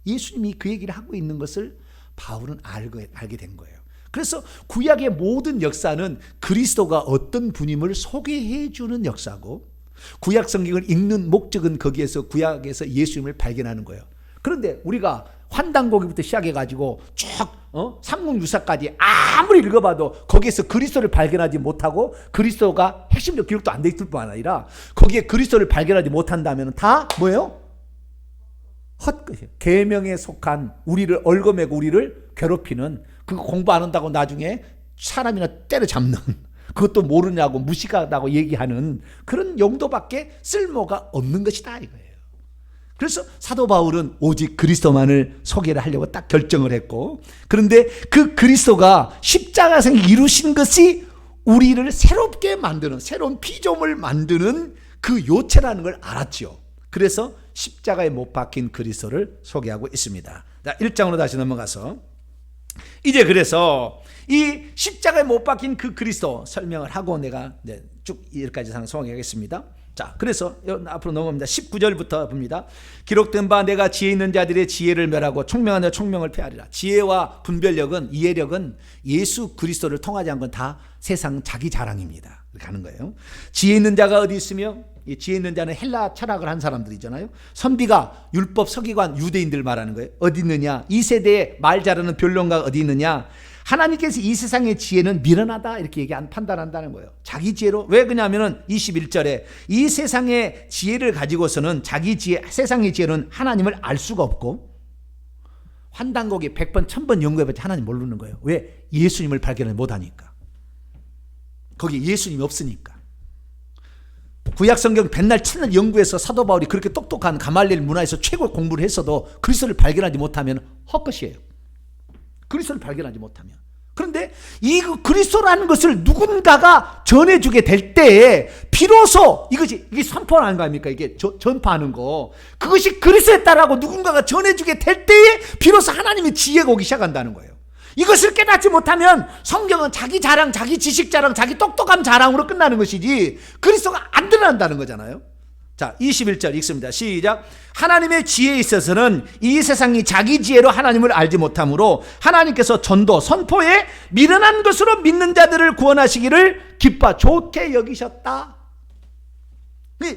예수님이 그 얘기를 하고 있는 것을 바울은 알게 된 거예요. 그래서 구약의 모든 역사는 그리스도가 어떤 분임을 소개해 주는 역사고, 구약 성경을 읽는 목적은 거기에서 구약에서 예수님을 발견하는 거예요. 그런데 우리가 환단고기부터 시작해가지고 쭉 삼국유사까지 아무리 읽어봐도 거기에서 그리스도를 발견하지 못하고, 그리스도가 핵심적 기록도 안 돼 있을 뿐 아니라 거기에 그리스도를 발견하지 못한다면 다 뭐예요? 헛것이에요. 계명에 속한 우리를 얽어매고 우리를 괴롭히는, 그거 공부 안 한다고 나중에 사람이나 때려잡는, 그것도 모르냐고 무식하다고 얘기하는 그런 용도밖에 쓸모가 없는 것이다 이거예요. 그래서 사도 바울은 오직 그리스도만을 소개를 하려고 딱 결정을 했고, 그런데 그 그리스도가 십자가에서 이루신 것이 우리를 새롭게 만드는, 새로운 피조물 만드는 그 요체라는 걸 알았죠. 그래서 십자가에 못 박힌 그리스도를 소개하고 있습니다. 자, 1장으로 다시 넘어가서 이제 그래서 이 십자가에 못 박힌 그 그리스도 설명을 하고 내가 쭉 여기까지 소개하겠습니다. 자, 그래서 앞으로 넘어갑니다. 19절부터 봅니다. 기록된 바 내가 지혜 있는 자들의 지혜를 멸하고 총명한 자 총명을 폐하리라. 지혜와 분별력은, 이해력은 예수 그리스도를 통하지 않은 건 다 세상 자기 자랑입니다. 이렇게 하는 거예요. 지혜 있는 자가 어디 있으며, 이 지혜 있는 자는 헬라 철학을 한 사람들이잖아요. 선비가 율법 서기관 유대인들 말하는 거예요. 어디 있느냐? 이 세대에 말 잘하는 변론가가 어디 있느냐? 하나님께서 이 세상의 지혜는 미련하다 이렇게 판단한다는 거예요. 자기 지혜로. 왜 그러냐면은 21절에 이 세상의 지혜를 가지고서는 자기 지혜, 세상의 지혜는 하나님을 알 수가 없고, 환단고기 100번 1000번 연구해봤자 하나님 모르는 거예요. 왜? 예수님을 발견을 못하니까. 거기 예수님이 없으니까. 구약 성경 백날 천날 연구해서 사도 바울이 그렇게 똑똑한 가말리엘 문화에서 최고 공부를 했어도 그리스도를 발견하지 못하면 헛것이에요. 그리스도를 발견하지 못하면. 그런데 이 그리스도라는 것을 누군가가 전해주게 될 때에 비로소 이게 선포하는 거 아닙니까? 이게 전파하는 거. 그것이 그리스도였다라고 누군가가 전해주게 될 때에 비로소 하나님의 지혜가 오기 시작한다는 거예요. 이것을 깨닫지 못하면 성경은 자기 자랑, 자기 지식 자랑, 자기 똑똑함 자랑으로 끝나는 것이지 그리스도가 안 드러난다는 거잖아요. 자, 21절 읽습니다. 시작. 하나님의 지혜에 있어서는 이 세상이 자기 지혜로 하나님을 알지 못하므로 하나님께서 전도, 선포에 미련한 것으로 믿는 자들을 구원하시기를 기뻐 좋게 여기셨다.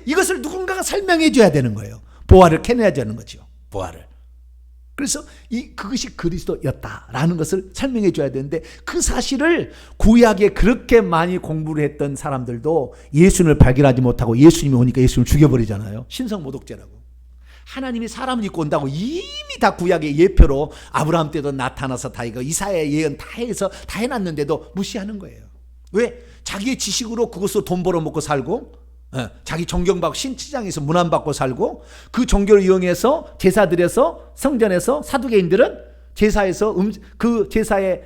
이것을 누군가가 설명해 줘야 되는 거예요. 보화를 캐내야 되는 거죠. 보화를. 그래서 그것이 그리스도였다라는 것을 설명해 줘야 되는데, 그 사실을 구약에 그렇게 많이 공부를 했던 사람들도 예수님을 발견하지 못하고 예수님이 오니까 예수님을 죽여버리잖아요. 신성모독죄라고. 하나님이 사람을 입고 온다고 이미 다 구약의 예표로 아브라함 때도 나타나서 다 이거 이사야의 예언 다 해서 다 해놨는데도 무시하는 거예요. 왜? 자기의 지식으로 그것으로 돈 벌어먹고 살고, 자기 존경받고 신치장에서 문안받고 살고, 그 종교를 이용해서 제사드려서 성전에서 사두개인들은 제사에서 그 제사에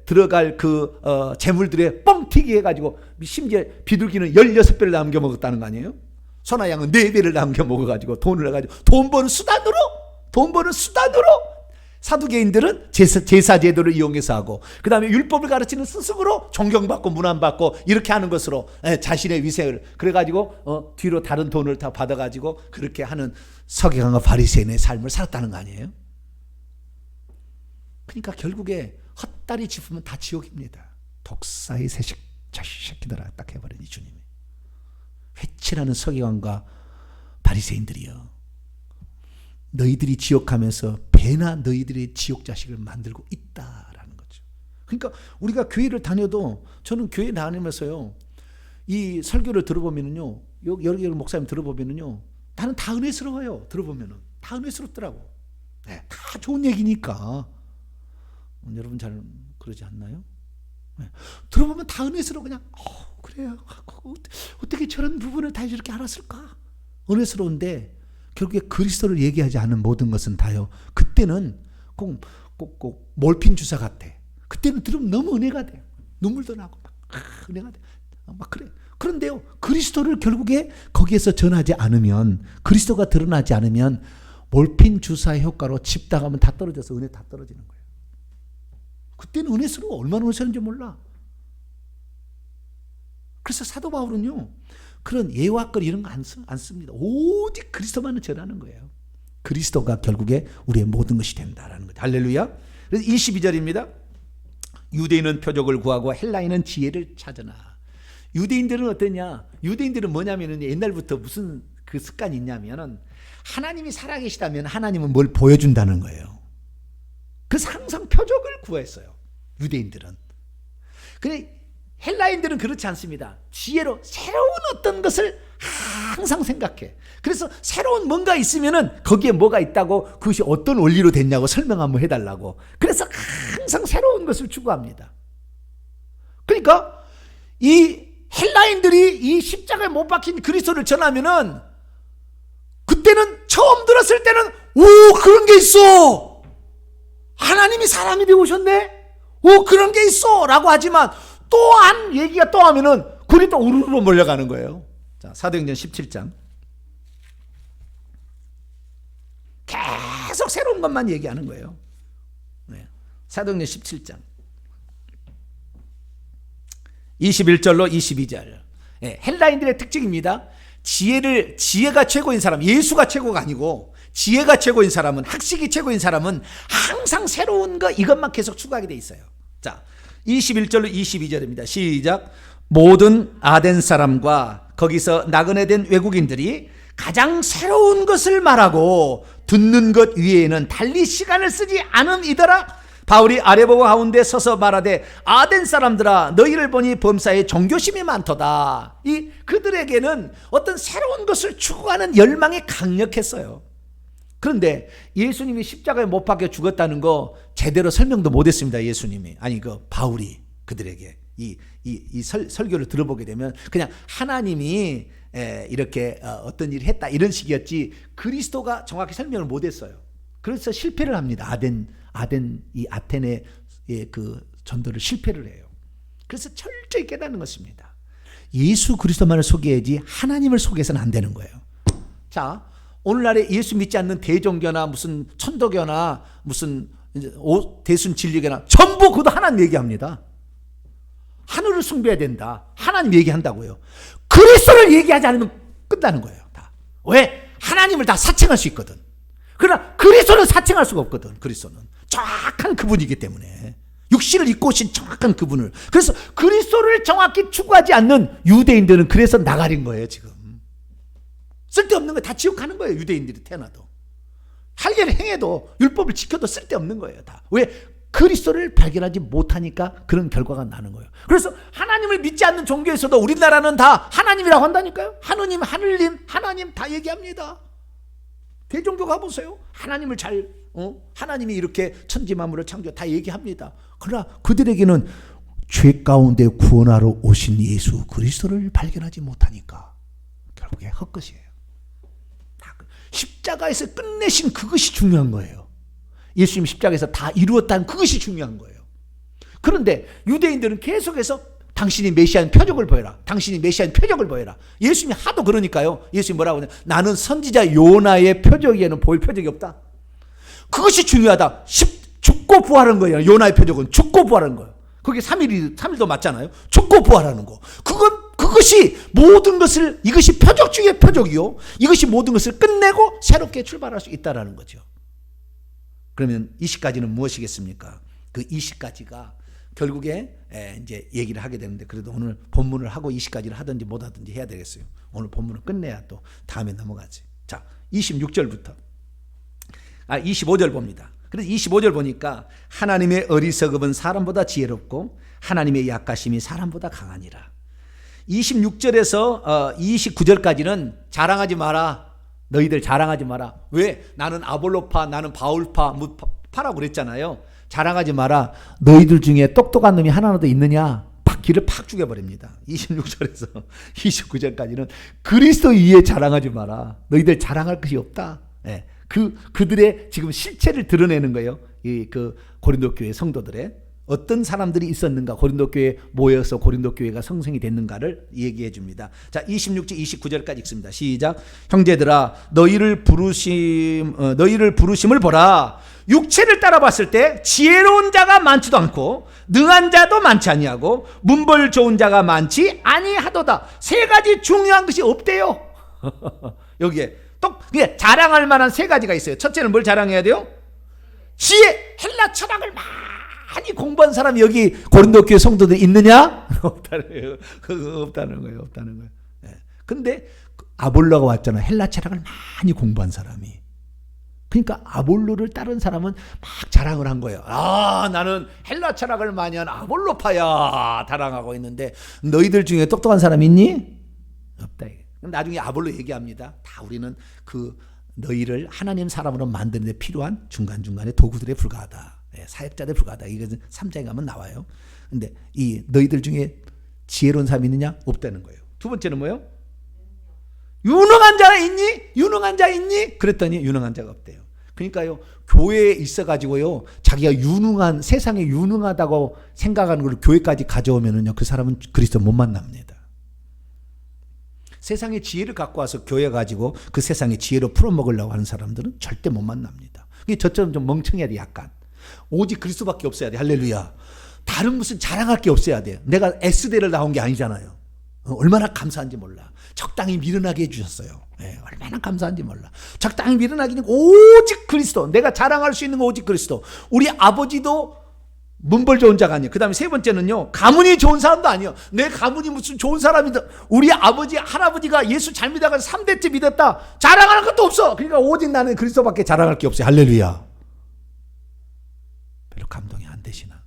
들어갈 그 재물들에 뻥튀기 해가지고 심지어 비둘기는 16배를 남겨 먹었다는 거 아니에요? 소나 양은 4배를 남겨 먹어가지고 돈을 해가지고 돈 버는 수단으로 사두개인들은 제사 제도를 이용해서 하고, 그 다음에 율법을 가르치는 스승으로 존경받고 문안받고 이렇게 하는 것으로 자신의 위생을 그래가지고 뒤로 다른 돈을 다 받아가지고 그렇게 하는 서기관과 바리새인의 삶을 살았다는 거 아니에요? 그러니까 결국에 헛다리 짚으면 다 지옥입니다. 독사의 새끼들아 딱 해버리니 주님이. 회칠하는 서기관과 바리새인들이요, 너희들이 지옥하면서 배나 너희들의 지옥 자식을 만들고 있다라는 거죠. 그러니까 우리가 교회를 다녀도, 저는 교회 다니면서요, 이 설교를 들어보면은요, 여러 목사님 들어보면은요, 나는 다 은혜스러워요. 들어보면은 다 은혜스럽더라고. 네, 다 좋은 얘기니까. 여러분 잘 그러지 않나요? 네. 들어보면 다 은혜스러워. 그냥 그래요. 어떻게 저런 부분을 다 이렇게 알았을까? 은혜스러운데 결국에 그리스도를 얘기하지 않은 모든 것은 다요, 그때는 꼭 몰핀 주사 같아. 그때는 들으면 너무 은혜가 돼. 눈물도 나고 막 은혜가 돼. 막 그래. 그런데요, 그리스도를 결국에 거기에서 전하지 않으면, 그리스도가 드러나지 않으면 몰핀 주사의 효과로 집 당하면 다 떨어져서 은혜 다 떨어지는 거예요. 그때는 은혜스러워. 얼마나 은혜스러운지 몰라. 그래서 사도 바울은요, 그런 예화글 이런 거 안 씁니다. 오직 그리스도만을 전하는 거예요. 그리스도가 결국에 우리의 모든 것이 된다라는 거죠. 할렐루야. 그래서 22절입니다. 유대인은 표적을 구하고 헬라인은 지혜를 찾으나. 유대인들은 어떠냐? 유대인들은 뭐냐면은 옛날부터 무슨 그 습관이 있냐면은 하나님이 살아계시다면 하나님은 뭘 보여준다는 거예요. 그래서 항상 표적을 구했어요. 유대인들은. 근데 헬라인들은 그렇지 않습니다. 지혜로 새로운 어떤 것을 항상 생각해. 그래서 새로운 뭔가 있으면은 거기에 뭐가 있다고 그것이 어떤 원리로 됐냐고 설명 한번 해달라고. 그래서 항상 새로운 것을 추구합니다. 그러니까 이 헬라인들이 이 십자가에 못 박힌 그리스도를 전하면은 그때는 처음 들었을 때는 오 그런 게 있어. 하나님이 사람이 되어 오셨네. 오 그런 게 있어 라고 하지만 또한 얘기가 또 하면은 그리 또 우르르 몰려가는 거예요. 자, 사도행전 17장. 계속 새로운 것만 얘기하는 거예요. 네. 사도행전 17장 21절로 22절. 네, 헬라인들의 특징입니다. 지혜가 최고인 사람, 예수가 최고가 아니고 지혜가 최고인 사람은, 학식이 최고인 사람은 항상 새로운 거 이것만 계속 추구하게 돼 있어요. 자, 21절로 22절입니다. 시작. 모든 아덴 사람과 거기서 나그네 된 외국인들이 가장 새로운 것을 말하고 듣는 것 위에는 달리 시간을 쓰지 않음이더라. 바울이 아레보 가운데 서서 말하되 아덴 사람들아 너희를 보니 범사에 종교심이 많도다. 이 그들에게는 어떤 새로운 것을 추구하는 열망이 강력했어요. 그런데 예수님이 십자가에 못 박혀 죽었다는 거 제대로 설명도 못했습니다. 예수님이 바울이 그들에게 이 설교를 들어보게 되면 그냥 하나님이 이렇게 어떤 일을 했다 이런 식이었지 그리스도가 정확히 설명을 못했어요. 그래서 실패를 합니다. 이 아테네의 그 전도를 실패를 해요. 그래서 철저히 깨닫는 것입니다. 예수 그리스도만을 소개해야지 하나님을 소개해서는 안 되는 거예요. 자, 오늘날에 예수 믿지 않는 대종교나 무슨 천도교나 무슨 대순 진리교나 전부 그것도 하나님 얘기합니다. 하늘을 숭배해야 된다. 하나님 얘기한다고요. 그리스도를 얘기하지 않으면 끝나는 거예요. 다. 왜? 하나님을 다 사칭할 수 있거든. 그러나 그리스도는 사칭할 수가 없거든. 그리스도는 정확한 그분이기 때문에 육신을 입고 오신 정확한 그분을. 그래서 그리스도를 정확히 추구하지 않는 유대인들은 그래서 나가린 거예요. 지금 쓸데없는 거 다 지옥 가는 거예요. 유대인들이 태어나도 할례를 행해도 율법을 지켜도 쓸데없는 거예요. 다. 왜? 그리스도를 발견하지 못하니까 그런 결과가 나는 거예요. 그래서 하나님을 믿지 않는 종교에서도 우리나라는 다 하나님이라고 한다니까요. 하느님, 하늘님, 하나님 다 얘기합니다. 대종교 가보세요. 하나님을 하나님이 이렇게 천지 만물을 창조 다 얘기합니다. 그러나 그들에게는 죄 가운데 구원하러 오신 예수 그리스도를 발견하지 못하니까 결국에 헛것이에요. 십자가에서 끝내신 그것이 중요한 거예요. 예수님 십자가에서 다 이루었다는 그것이 중요한 거예요. 그런데 유대인들은 계속해서 당신이 메시아인 표적을 보여라. 당신이 메시아인 표적을 보여라. 예수님이 하도 그러니까요. 예수님이 뭐라고 하냐. 나는 선지자 요나의 표적에는 보일 표적이 없다. 그것이 중요하다. 죽고 부활하는 거예요. 요나의 표적은 죽고 부활하는 거예요. 그게 3일도 맞잖아요. 죽고 부활하는 거. 그것이 모든 것을, 이것이 표적 중에 표적이요. 이것이 모든 것을 끝내고 새롭게 출발할 수 있다라는 거죠. 그러면 이 시까지는 무엇이겠습니까? 그 이 시까지가 결국에 이제 얘기를 하게 되는데 그래도 오늘 본문을 하고 이 시까지를 하든지 못 하든지 해야 되겠어요. 오늘 본문을 끝내야 또 다음에 넘어가지. 자, 26절부터 25절 봅니다. 그래서 25절 보니까 하나님의 어리석음은 사람보다 지혜롭고 하나님의 약하심이 사람보다 강하니라. 26절에서 29절까지는 자랑하지 마라. 너희들 자랑하지 마라. 왜? 나는 아볼로파, 나는 바울파, 파라고 그랬잖아요. 자랑하지 마라. 너희들 중에 똑똑한 놈이 하나라도 있느냐? 길을 팍 죽여버립니다. 26절에서 29절까지는 그리스도 위에 자랑하지 마라. 너희들 자랑할 것이 없다. 예. 그들의 지금 실체를 드러내는 거예요. 그 고린도 교회 성도들의 어떤 사람들이 있었는가, 고린도 교회에 모여서 고린도 교회가 성생이 됐는가를 얘기해 줍니다. 자, 26절 29절까지 읽습니다. 시작. 형제들아 너희를 부르심을 보라. 육체를 따라봤을 때 지혜로운 자가 많지도 않고 능한 자도 많지 아니하고 문벌 좋은 자가 많지 아니하도다. 세 가지 중요한 것이 없대요. 여기에 또 자랑할 만한 세 가지가 있어요. 첫째는 뭘 자랑해야 돼요? 지혜. 헬라 철학을 많이 공부한 사람이 여기 고린도 교회 성도들 있느냐? 없다는 거예요. 없다는 거예요. 없다는 거예요. 근데 아볼로가 왔잖아. 헬라 철학을 많이 공부한 사람이. 그러니까 아볼로를 따른 사람은 막 자랑을 한 거예요. 아, 나는 헬라 철학을 많이 한 아볼로파야. 자랑하고 있는데 너희들 중에 똑똑한 사람 있니? 없다. 나중에 아볼로 얘기합니다. 다 우리는 그 너희를 하나님 사람으로 만드는 데 필요한 중간중간의 도구들에 불과하다. 사역자들에 불과하다. 이것은 3장에 가면 나와요. 근데 이 너희들 중에 지혜로운 사람이 있느냐? 없다는 거예요. 두 번째는 뭐예요? 유능한 자 있니? 유능한 자 있니? 그랬더니 유능한 자가 없대요. 그러니까요, 교회에 있어가지고요, 자기가 유능한, 세상에 유능하다고 생각하는 걸 교회까지 가져오면은요, 그 사람은 그리스도 못 만납니다. 세상의 지혜를 갖고 와서 교회 가지고 그 세상의 지혜로 풀어먹으려고 하는 사람들은 절대 못 만납니다. 저처럼 좀 멍청해야 돼, 약간. 오직 그리스도밖에 없어야 돼. 할렐루야. 다른 무슨 자랑할 게 없어야 돼. 내가 S대를 나온 게 아니잖아요. 얼마나 감사한지 몰라. 적당히 미련하게 해주셨어요. 얼마나 감사한지 몰라. 적당히 미련하기는 오직 그리스도. 내가 자랑할 수 있는 건 오직 그리스도. 우리 아버지도 문벌 좋은 자가 아니에요. 그 다음에 세 번째는요, 가문이 좋은 사람도 아니에요. 내 가문이 무슨 좋은 사람이다. 우리 아버지, 할아버지가 예수 잘 믿어가지고 3대째 믿었다. 자랑하는 것도 없어. 그러니까 오직 나는 그리스도밖에 자랑할 게 없어요. 할렐루야. 별로 감동이 안 되시나?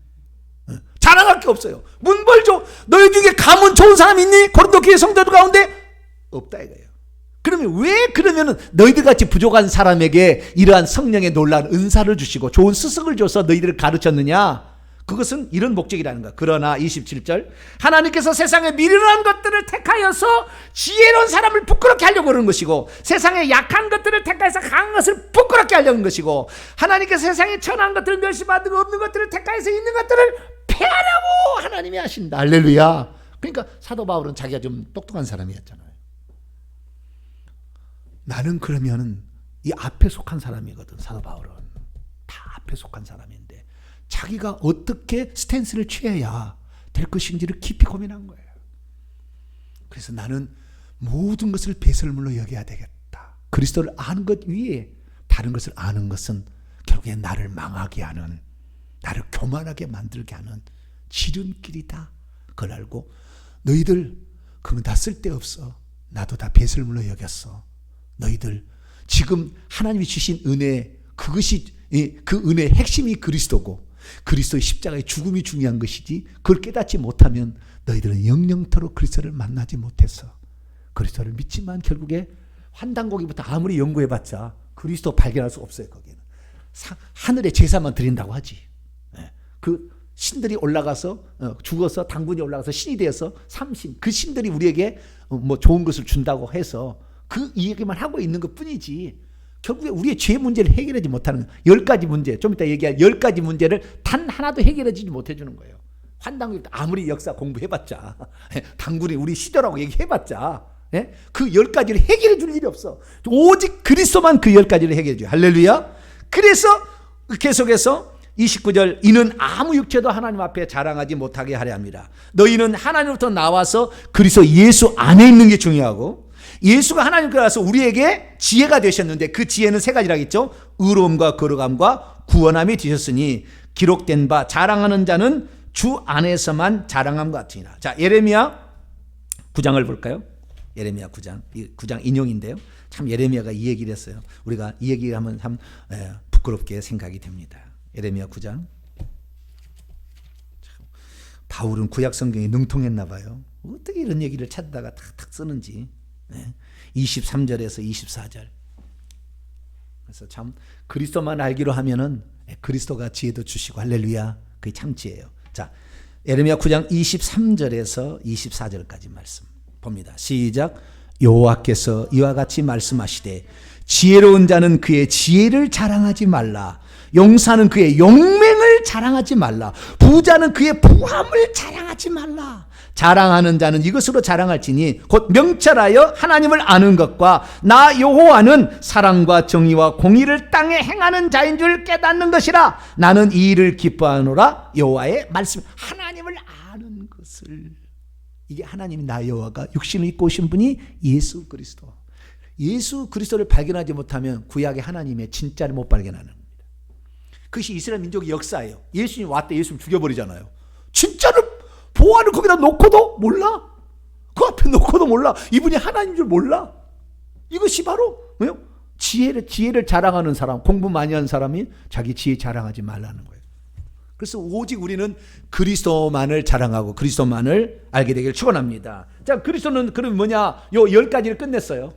자랑할 게 없어요. 문벌 좋은, 너희 중에 가문 좋은 사람 있니? 고린도 교회 성도들 가운데? 없다 이거예요. 그러면 왜 그러면은 너희들 같이 부족한 사람에게 이러한 성령의 놀라운 은사를 주시고 좋은 스승을 줘서 너희들을 가르쳤느냐? 그것은 이런 목적이라는 거야. 그러나 27절, 하나님께서 세상에 미련한 것들을 택하여서 지혜로운 사람을 부끄럽게 하려고 그러는 것이고, 세상에 약한 것들을 택하여서 강한 것을 부끄럽게 하려는 것이고, 하나님께서 세상에 천한 것들을 멸시받고 없는 것들을 택하여서 있는 것들을 폐하라고 하나님이 하신다. 할렐루야. 그러니까 사도 바울은 자기가 좀 똑똑한 사람이었잖아요. 나는 그러면은 이 앞에 속한 사람이거든. 사도 바울은 다 앞에 속한 사람인데 자기가 어떻게 스탠스를 취해야 될 것인지를 깊이 고민한 거예요. 그래서 나는 모든 것을 배설물로 여겨야 되겠다. 그리스도를 아는 것 위에 다른 것을 아는 것은 결국에 나를 망하게 하는, 나를 교만하게 만들게 하는 지름길이다. 그걸 알고 너희들 그건 다 쓸데없어. 나도 다 배설물로 여겼어. 너희들 지금 하나님이 주신 은혜, 그것이 그 은혜의 핵심이 그리스도고 그리스도의 십자가의 죽음이 중요한 것이지, 그걸 깨닫지 못하면 너희들은 영영토록 그리스도를 만나지 못해서 그리스도를 믿지만 결국에 환단고기부터 아무리 연구해봤자 그리스도 발견할 수 없어요. 거기는 하늘의 제사만 드린다고 하지. 그 신들이 올라가서 죽어서 당군이 올라가서 신이 되어서 삼신, 그 신들이 우리에게 뭐 좋은 것을 준다고 해서 그 이야기만 하고 있는 것 뿐이지, 결국에 우리의 죄 문제를 해결하지 못하는 10가지 문제, 좀 이따 얘기할 10가지 문제를 단 하나도 해결하지 못해 주는 거예요. 환단국이 아무리 역사 공부해봤자, 당군이 우리 시대라고 얘기해봤자 그 10가지를 해결해 줄 일이 없어. 오직 그리스도만 그 10가지를 해결해 줘요. 할렐루야. 그래서 계속해서 29절, 이는 아무 육체도 하나님 앞에 자랑하지 못하게 하려 합니다. 너희는 하나님으로부터 나와서 그리스도 예수 안에 있는 게 중요하고, 예수가 하나님께서 우리에게 지혜가 되셨는데 그 지혜는 세 가지라겠죠. 의로움과 거룩함과 구원함이 되셨으니 기록된 바 자랑하는 자는 주 안에서만 자랑함과 같으니라. 자, 예레미야 9장을 볼까요? 예레미야 9장, 9장 인용인데요. 참 예레미야가 이 얘기를 했어요. 우리가 이 얘기를 하면 참 부끄럽게 생각이 됩니다. 예레미야 9장. 바울은 구약 성경에 능통했나 봐요. 어떻게 이런 얘기를 찾다가 탁탁 쓰는지. 23절에서 24절. 그래서 참 그리스도만 알기로 하면은 그리스도가 지혜도 주시고, 할렐루야, 그게 참 지혜예요. 자, 예레미야 9장 23절에서 24절까지 말씀 봅니다. 시작. 여호와께서 이와 같이 말씀하시되 지혜로운 자는 그의 지혜를 자랑하지 말라. 용사는 그의 용맹을 자랑하지 말라. 부자는 그의 부함을 자랑하지 말라. 자랑하는 자는 이것으로 자랑할지니 곧 명철하여 하나님을 아는 것과 나 여호와는 사랑과 정의와 공의를 땅에 행하는 자인 줄 깨닫는 것이라. 나는 이 일을 기뻐하노라. 여호와의 말씀, 하나님을 아는 것을. 이게 하나님이 나 여호와가 육신을 입고 오신 분이 예수 그리스도. 예수 그리스도를 발견하지 못하면 구약의 하나님의 진짜를 못 발견하는 겁니다. 그것이 이스라엘 민족의 역사예요. 예수님 왔대 예수님 죽여버리잖아요. 진짜를 보안을 거기다 놓고도 몰라. 그 앞에 놓고도 몰라. 이분이 하나님인 줄 몰라. 이것이 바로 뭐요? 지혜를 자랑하는 사람, 공부 많이 하는 사람이 자기 지혜 자랑하지 말라는 거예요. 그래서 오직 우리는 그리스도만을 자랑하고 그리스도만을 알게 되기를 축원합니다. 자, 그리스도는 그럼 뭐냐? 요 10가지를 끝냈어요.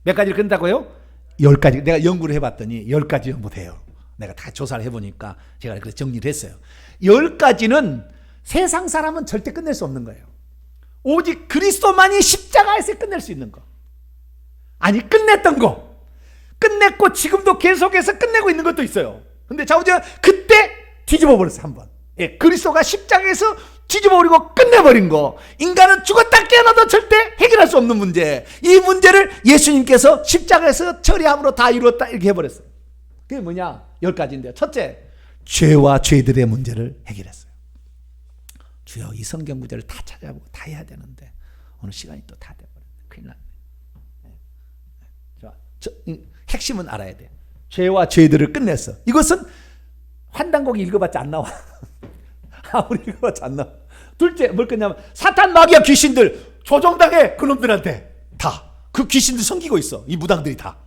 몇 가지를 끝냈다고요? 10가지. 내가 연구를 해봤더니 10가지 정도 돼요. 내가 다 조사를 해보니까 제가 그래서 정리를 했어요. 10가지는 세상 사람은 절대 끝낼 수 없는 거예요. 오직 그리스도만이 십자가에서 끝낼 수 있는 거. 아니, 끝냈던 거. 끝냈고 지금도 계속해서 끝내고 있는 것도 있어요. 근데 자우지가 그때 뒤집어 버렸어, 한번. 예, 그리스도가 십자가에서 뒤집어버리고 끝내버린 거. 인간은 죽었다 깨어나도 절대 해결할 수 없는 문제. 이 문제를 예수님께서 십자가에서 처리함으로 다 이루었다 이렇게 해버렸어요. 그게 뭐냐? 10가지인데요. 첫째, 죄와 죄들의 문제를 해결했어요. 주여, 이 성경 구절을 다 찾아보고 다 해야 되는데 오늘 시간이 또 다 돼버렸네. 큰일 났네. 핵심은 알아야 돼. 죄와 죄들을 끝냈어. 이것은 환단곡 읽어봤자 안 나와. 아무리 읽어봤자 안 나와. 둘째, 뭘 끝냐면 사탄, 마귀와 귀신들 조종당해. 그놈들한테 다 그 귀신들 섬기고 있어. 이 무당들이 다.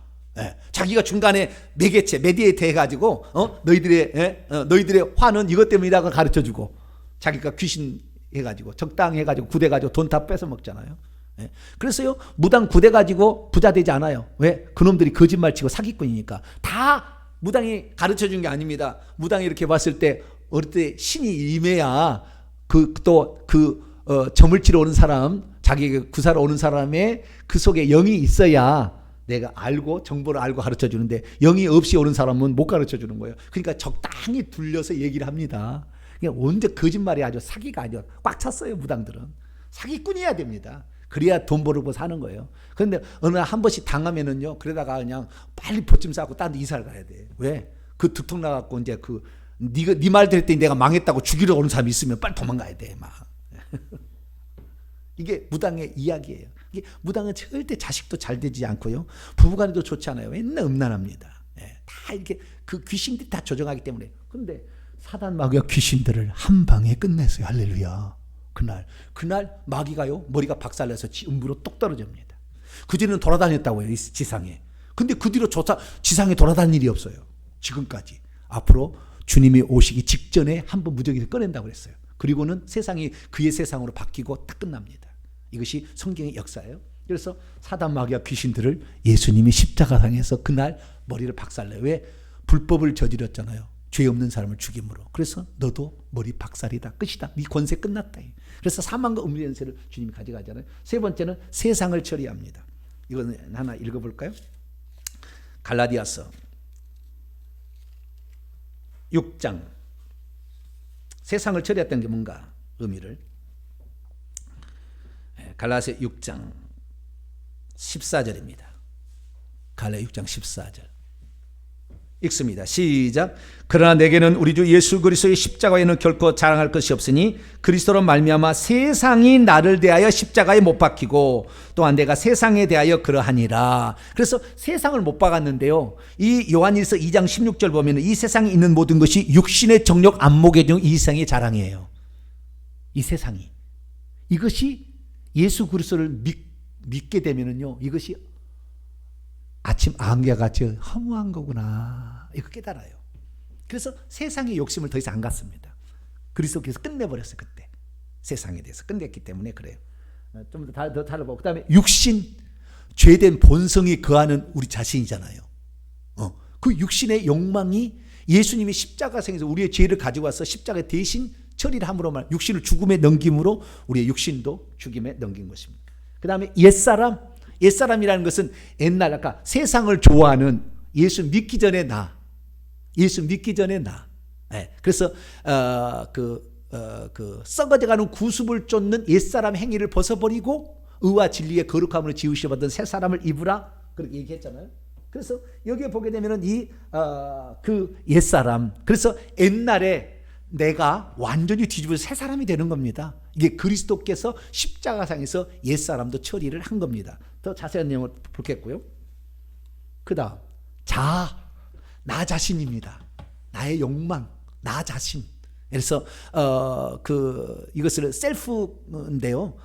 자기가 중간에 매개체, 메디에이터 해가지고 너희들의 화는 이것 때문이라고 가르쳐주고 자기가 귀신 해가지고 적당히 해가지고 구대가지고 돈 다 뺏어 먹잖아요. 그래서요, 무당 구대 가지고 부자 되지 않아요. 왜? 그놈들이 거짓말치고 사기꾼이니까. 다 무당이 가르쳐준 게 아닙니다. 무당이 이렇게 봤을 때 어릴 때 신이 임해야 점을 치러 오는 사람, 자기에게 구사로 오는 사람의 그 속에 영이 있어야 내가 알고 정보를 알고 가르쳐 주는데 영이 없이 오는 사람은 못 가르쳐 주는 거예요. 그러니까 적당히 둘러서 얘기를 합니다. 그러니까 언제 거짓말이 아주 사기가 아주 꽉 찼어요. 무당들은 사기꾼이어야 됩니다. 그래야 돈 벌고 사는 거예요. 그런데 어느 날 한 번씩 당하면은요, 그러다가 그냥 빨리 보침 싸고 딴 데 이사를 가야 돼. 왜? 그 두통 나갖고 이제 네 말 들었더니 내가 망했다고 죽이러 오는 사람이 있으면 빨리 도망가야 돼, 막. 이게 무당의 이야기예요. 이게 무당은 절대 자식도 잘 되지 않고요, 부부간에도 좋지 않아요. 맨날 음란합니다. 다 이렇게 그 귀신들이 다 조정하기 때문에. 그런데 사단 마귀가 귀신들을 한 방에 끝냈어요. 할렐루야. 그날 마귀가요, 머리가 박살나서 음부로 똑 떨어집니다. 그 뒤는 돌아다녔다고요, 지상에. 근데 그 뒤로 지상에 돌아다닐 일이 없어요. 지금까지. 앞으로 주님이 오시기 직전에 한번 무저기를 꺼낸다고 그랬어요. 그리고는 세상이 그의 세상으로 바뀌고 딱 끝납니다. 이것이 성경의 역사예요. 그래서 사단 마귀와 귀신들을 예수님이 십자가상에서 그날 머리를 박살내요. 왜? 불법을 저질렀잖아요. 죄 없는 사람을 죽임으로. 그래서 너도 머리 박살이다. 끝이다. 네 권세 끝났다. 그래서 사망과 음리 권세를 주님이 가져가잖아요. 세 번째는 세상을 처리합니다. 이거는 하나 읽어볼까요? 갈라디아서 6장. 세상을 처리했던 게 뭔가 의미를. 갈라디아서 6장 14절입니다. 갈라디아 6장 14절. 읽습니다. 시작. 그러나 내게는 우리 주 예수 그리스도의 십자가에는 결코 자랑할 것이 없으니 그리스도로 말미암아 세상이 나를 대하여 십자가에 못 박히고 또한 내가 세상에 대하여 그러하니라. 그래서 세상을 못 박았는데요, 이 요한일서 2장 16절 보면 이 세상에 있는 모든 것이 육신의 정욕, 안목의 정, 이 세상의 자랑이에요. 이 세상이. 이것이 예수 그리스도를 믿게 되면은요, 이것이 아침 안개같이 허무한 거구나, 이거 깨달아요. 그래서 세상의 욕심을 더 이상 안 갖습니다. 그리스도께서 끝내버렸어요. 그때 세상에 대해서 끝냈기 때문에 그래요. 좀 더 다르고, 그 다음에 육신, 죄된 본성이 거하는 우리 자신이잖아요. 그 육신의 욕망이 예수님이 십자가상에서 우리의 죄를 가지고 와서 십자가 대신 처리를 함으로 말, 육신을 죽음에 넘김으로 우리의 육신도 죽임에 넘긴 것입니다. 그 다음에 옛사람이라는 것은 옛날 아까 세상을 좋아하는 예수 믿기 전에 나. 예수 믿기 전에 나. 그래서 그 썩어져가는 구습을 쫓는 옛사람 행위를 벗어버리고 의와 진리의 거룩함으로 지으시어 받은 새 사람을 입으라 그렇게 얘기했잖아요. 그래서 여기에 보게 되면은 그 옛사람, 그래서 옛날에 내가 완전히 뒤집어서 새 사람이 되는 겁니다. 이게 그리스도께서 십자가상에서 옛사람도 처리를 한 겁니다. 더 자세한 내용을 보겠고요. 그 다음 나 자신입니다. 나의 욕망, 나 자신. 그래서 이것을 셀프인데요.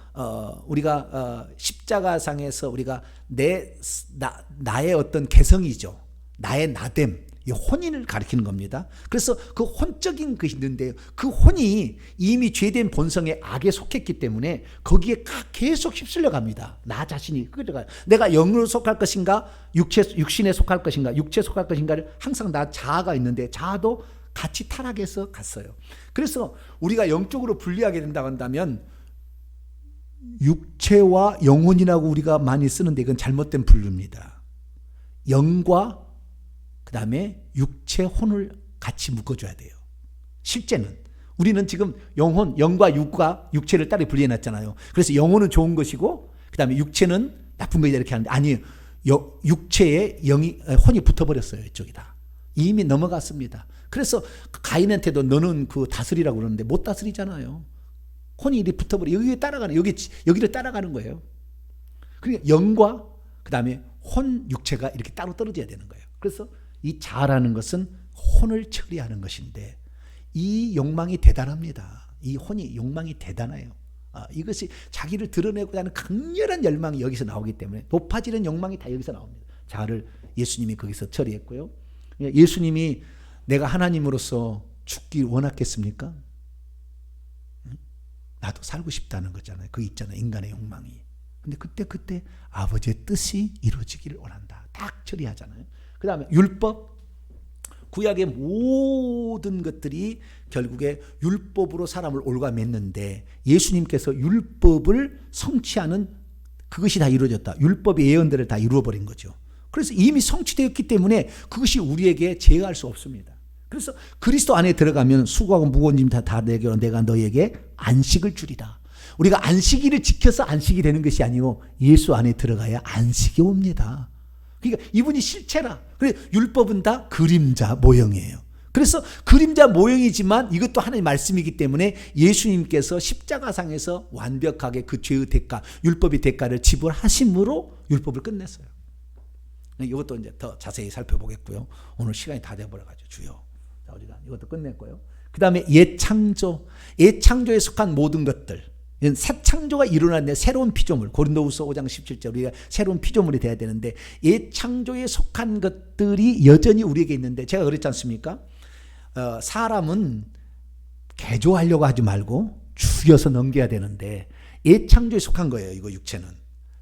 우리가 십자가상에서 우리가 나의 어떤 개성이죠. 나의 나됨, 이 혼인을 가리키는 겁니다. 그래서 그 혼적인 것이 있는데요. 그 혼이 이미 죄된 본성의 악에 속했기 때문에 거기에 계속 휩쓸려 갑니다. 나 자신이 끌려가요. 내가 영으로 속할 것인가, 육신에 속할 것인가, 육체에 속할 것인가를 항상 나 자아가 있는데 자아도 같이 타락해서 갔어요. 그래서 우리가 영적으로 분리하게 된다고 한다면 육체와 영혼이라고 우리가 많이 쓰는데 이건 잘못된 분류입니다. 영과 그 다음에 육체, 혼을 같이 묶어줘야 돼요. 실제는 우리는 지금 영과 육체를 따로 분리해놨잖아요. 그래서 영혼은 좋은 것이고 그 다음에 육체는 나쁜 것이다 이렇게 하는데 아니에요. 육체에 혼이 붙어버렸어요. 이쪽이다. 이미 넘어갔습니다. 그래서 가인한테도 너는 그 다스리라고 그러는데 못 다스리잖아요. 혼이 이리 붙어버려. 여기에 따라가는, 여기를 따라가는 거예요. 그러니까 영과 그 다음에 혼, 육체가 이렇게 따로 떨어져야 되는 거예요. 그래서 이 자아라는 것은 혼을 처리하는 것인데 이 욕망이 대단합니다. 이 혼이 욕망이 대단해요. 이것이 자기를 드러내고자 하는 강렬한 열망이 여기서 나오기 때문에 높아지는 욕망이 다 여기서 나옵니다. 자아를 예수님이 거기서 처리했고요. 예수님이 내가 하나님으로서 죽기 원하겠습니까? 나도 살고 싶다는 거잖아요. 그 있잖아요. 인간의 욕망이. 근데 그때 아버지의 뜻이 이루어지기를 원한다. 딱 처리하잖아요. 그 다음에 율법, 구약의 모든 것들이 결국에 율법으로 사람을 올가맸는데 예수님께서 율법을 성취하는 그것이 다 이루어졌다. 율법의 예언들을 다 이루어버린 거죠. 그래서 이미 성취되었기 때문에 그것이 우리에게 제어할 수 없습니다. 그래서 그리스도 안에 들어가면 수고하고 무거운 짐 다 내게 내가 너에게 안식을 주리라. 우리가 안식일을 지켜서 안식이 되는 것이 아니고 예수 안에 들어가야 안식이 옵니다. 그러니까 이분이 실체라. 그래 율법은 다 그림자 모형이에요. 그래서 그림자 모형이지만 이것도 하나님의 말씀이기 때문에 예수님께서 십자가상에서 완벽하게 그 죄의 대가, 율법의 대가를 지불하심으로 율법을 끝냈어요. 이것도 이제 더 자세히 살펴보겠고요. 오늘 시간이 다 돼버려가지고 주요. 자, 우리가 이것도 끝냈고요. 그 다음에 옛창조, 옛창조에 속한 모든 것들, 새 창조가 일어났는데 새로운 피조물, 고린도후서 5장 17절 우리가 새로운 피조물이 돼야 되는데 옛창조에 속한 것들이 여전히 우리에게 있는데 제가 그랬지 않습니까? 사람은 개조하려고 하지 말고 죽여서 넘겨야 되는데 옛창조에 속한 거예요. 이거 육체는.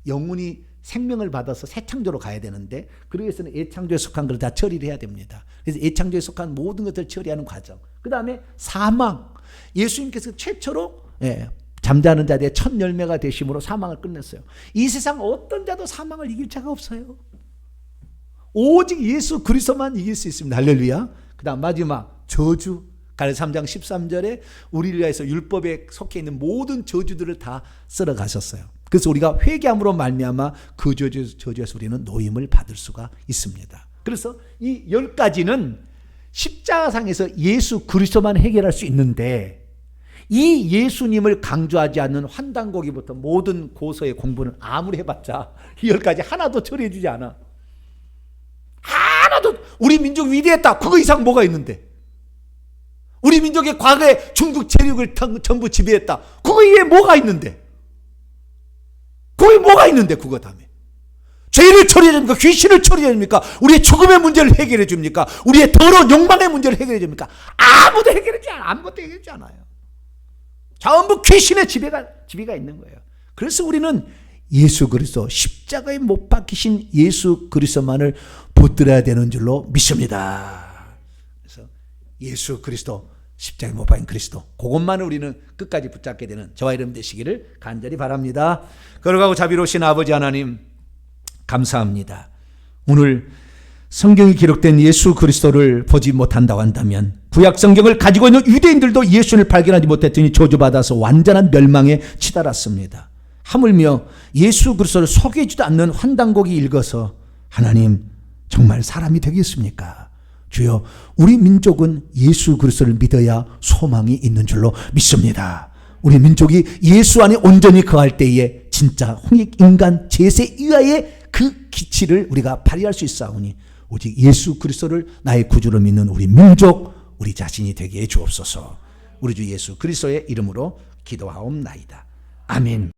영혼이 생명을 받아서 새 창조로 가야 되는데 그러기 위해서는 옛창조에 속한 걸 다 처리를 해야 됩니다. 그래서 옛창조에 속한 모든 것들을 처리하는 과정. 그 다음에 사망. 예수님께서 최초로 잠자는 자들의 첫 열매가 되심으로 사망을 끝냈어요. 이 세상 어떤 자도 사망을 이길 자가 없어요. 오직 예수 그리스도만 이길 수 있습니다. 할렐루야. 그 다음 마지막 저주. 갈라디아 3장 13절에 우리를 위해서 율법에 속해 있는 모든 저주들을 다 쓸어 가셨어요. 그래서 우리가 회개함으로 말미암아 그 저주에서 우리는 노임을 받을 수가 있습니다. 그래서 이 10가지는 십자가상에서 예수 그리스도만 해결할 수 있는데 이 예수님을 강조하지 않는 환단고기부터 모든 고서의 공부는 아무리 해봤자 이 10가지 하나도 처리해 주지 않아. 하나도. 우리 민족 위대했다. 그거 이상 뭐가 있는데. 우리 민족의 과거에 중국 세력을 전부 지배했다. 그거 이에 뭐가 있는데. 거기 뭐가 있는데 그거 다음에. 죄를 처리해 줍니까? 귀신을 처리해 줍니까? 우리의 죽음의 문제를 해결해 줍니까? 우리의 더러운 욕망의 문제를 해결해 줍니까? 아무도 해결하지 않아요. 아무것도 해결하지 않아요. 전부 귀신의 지배가 있는 거예요. 그래서 우리는 예수 그리스도 십자가에 못 박히신 예수 그리스도만을 붙들어야 되는 줄로 믿습니다. 그래서 예수 그리스도 십자가에 못 박힌 그리스도 그것만을 우리는 끝까지 붙잡게 되는 저와 여러분 되시기를 간절히 바랍니다. 거룩하고 자비로우신 아버지 하나님 감사합니다. 오늘 성경이 기록된 예수 그리스도를 보지 못한다고 한다면 구약 성경을 가지고 있는 유대인들도 예수를 발견하지 못했더니 저주받아서 완전한 멸망에 치달았습니다. 하물며 예수 그리스도를 소개해주지도 않는 환단곡이 읽어서 하나님 정말 사람이 되겠습니까? 주여, 우리 민족은 예수 그리스도를 믿어야 소망이 있는 줄로 믿습니다. 우리 민족이 예수 안에 온전히 거할 때에 진짜 홍익인간 제세 이하의 그 기치를 우리가 발휘할 수 있사오니 오직 예수 그리스도를 나의 구주로 믿는 우리 민족, 우리 자신이 되게 해 주옵소서. 우리 주 예수 그리스도의 이름으로 기도하옵나이다. 아멘.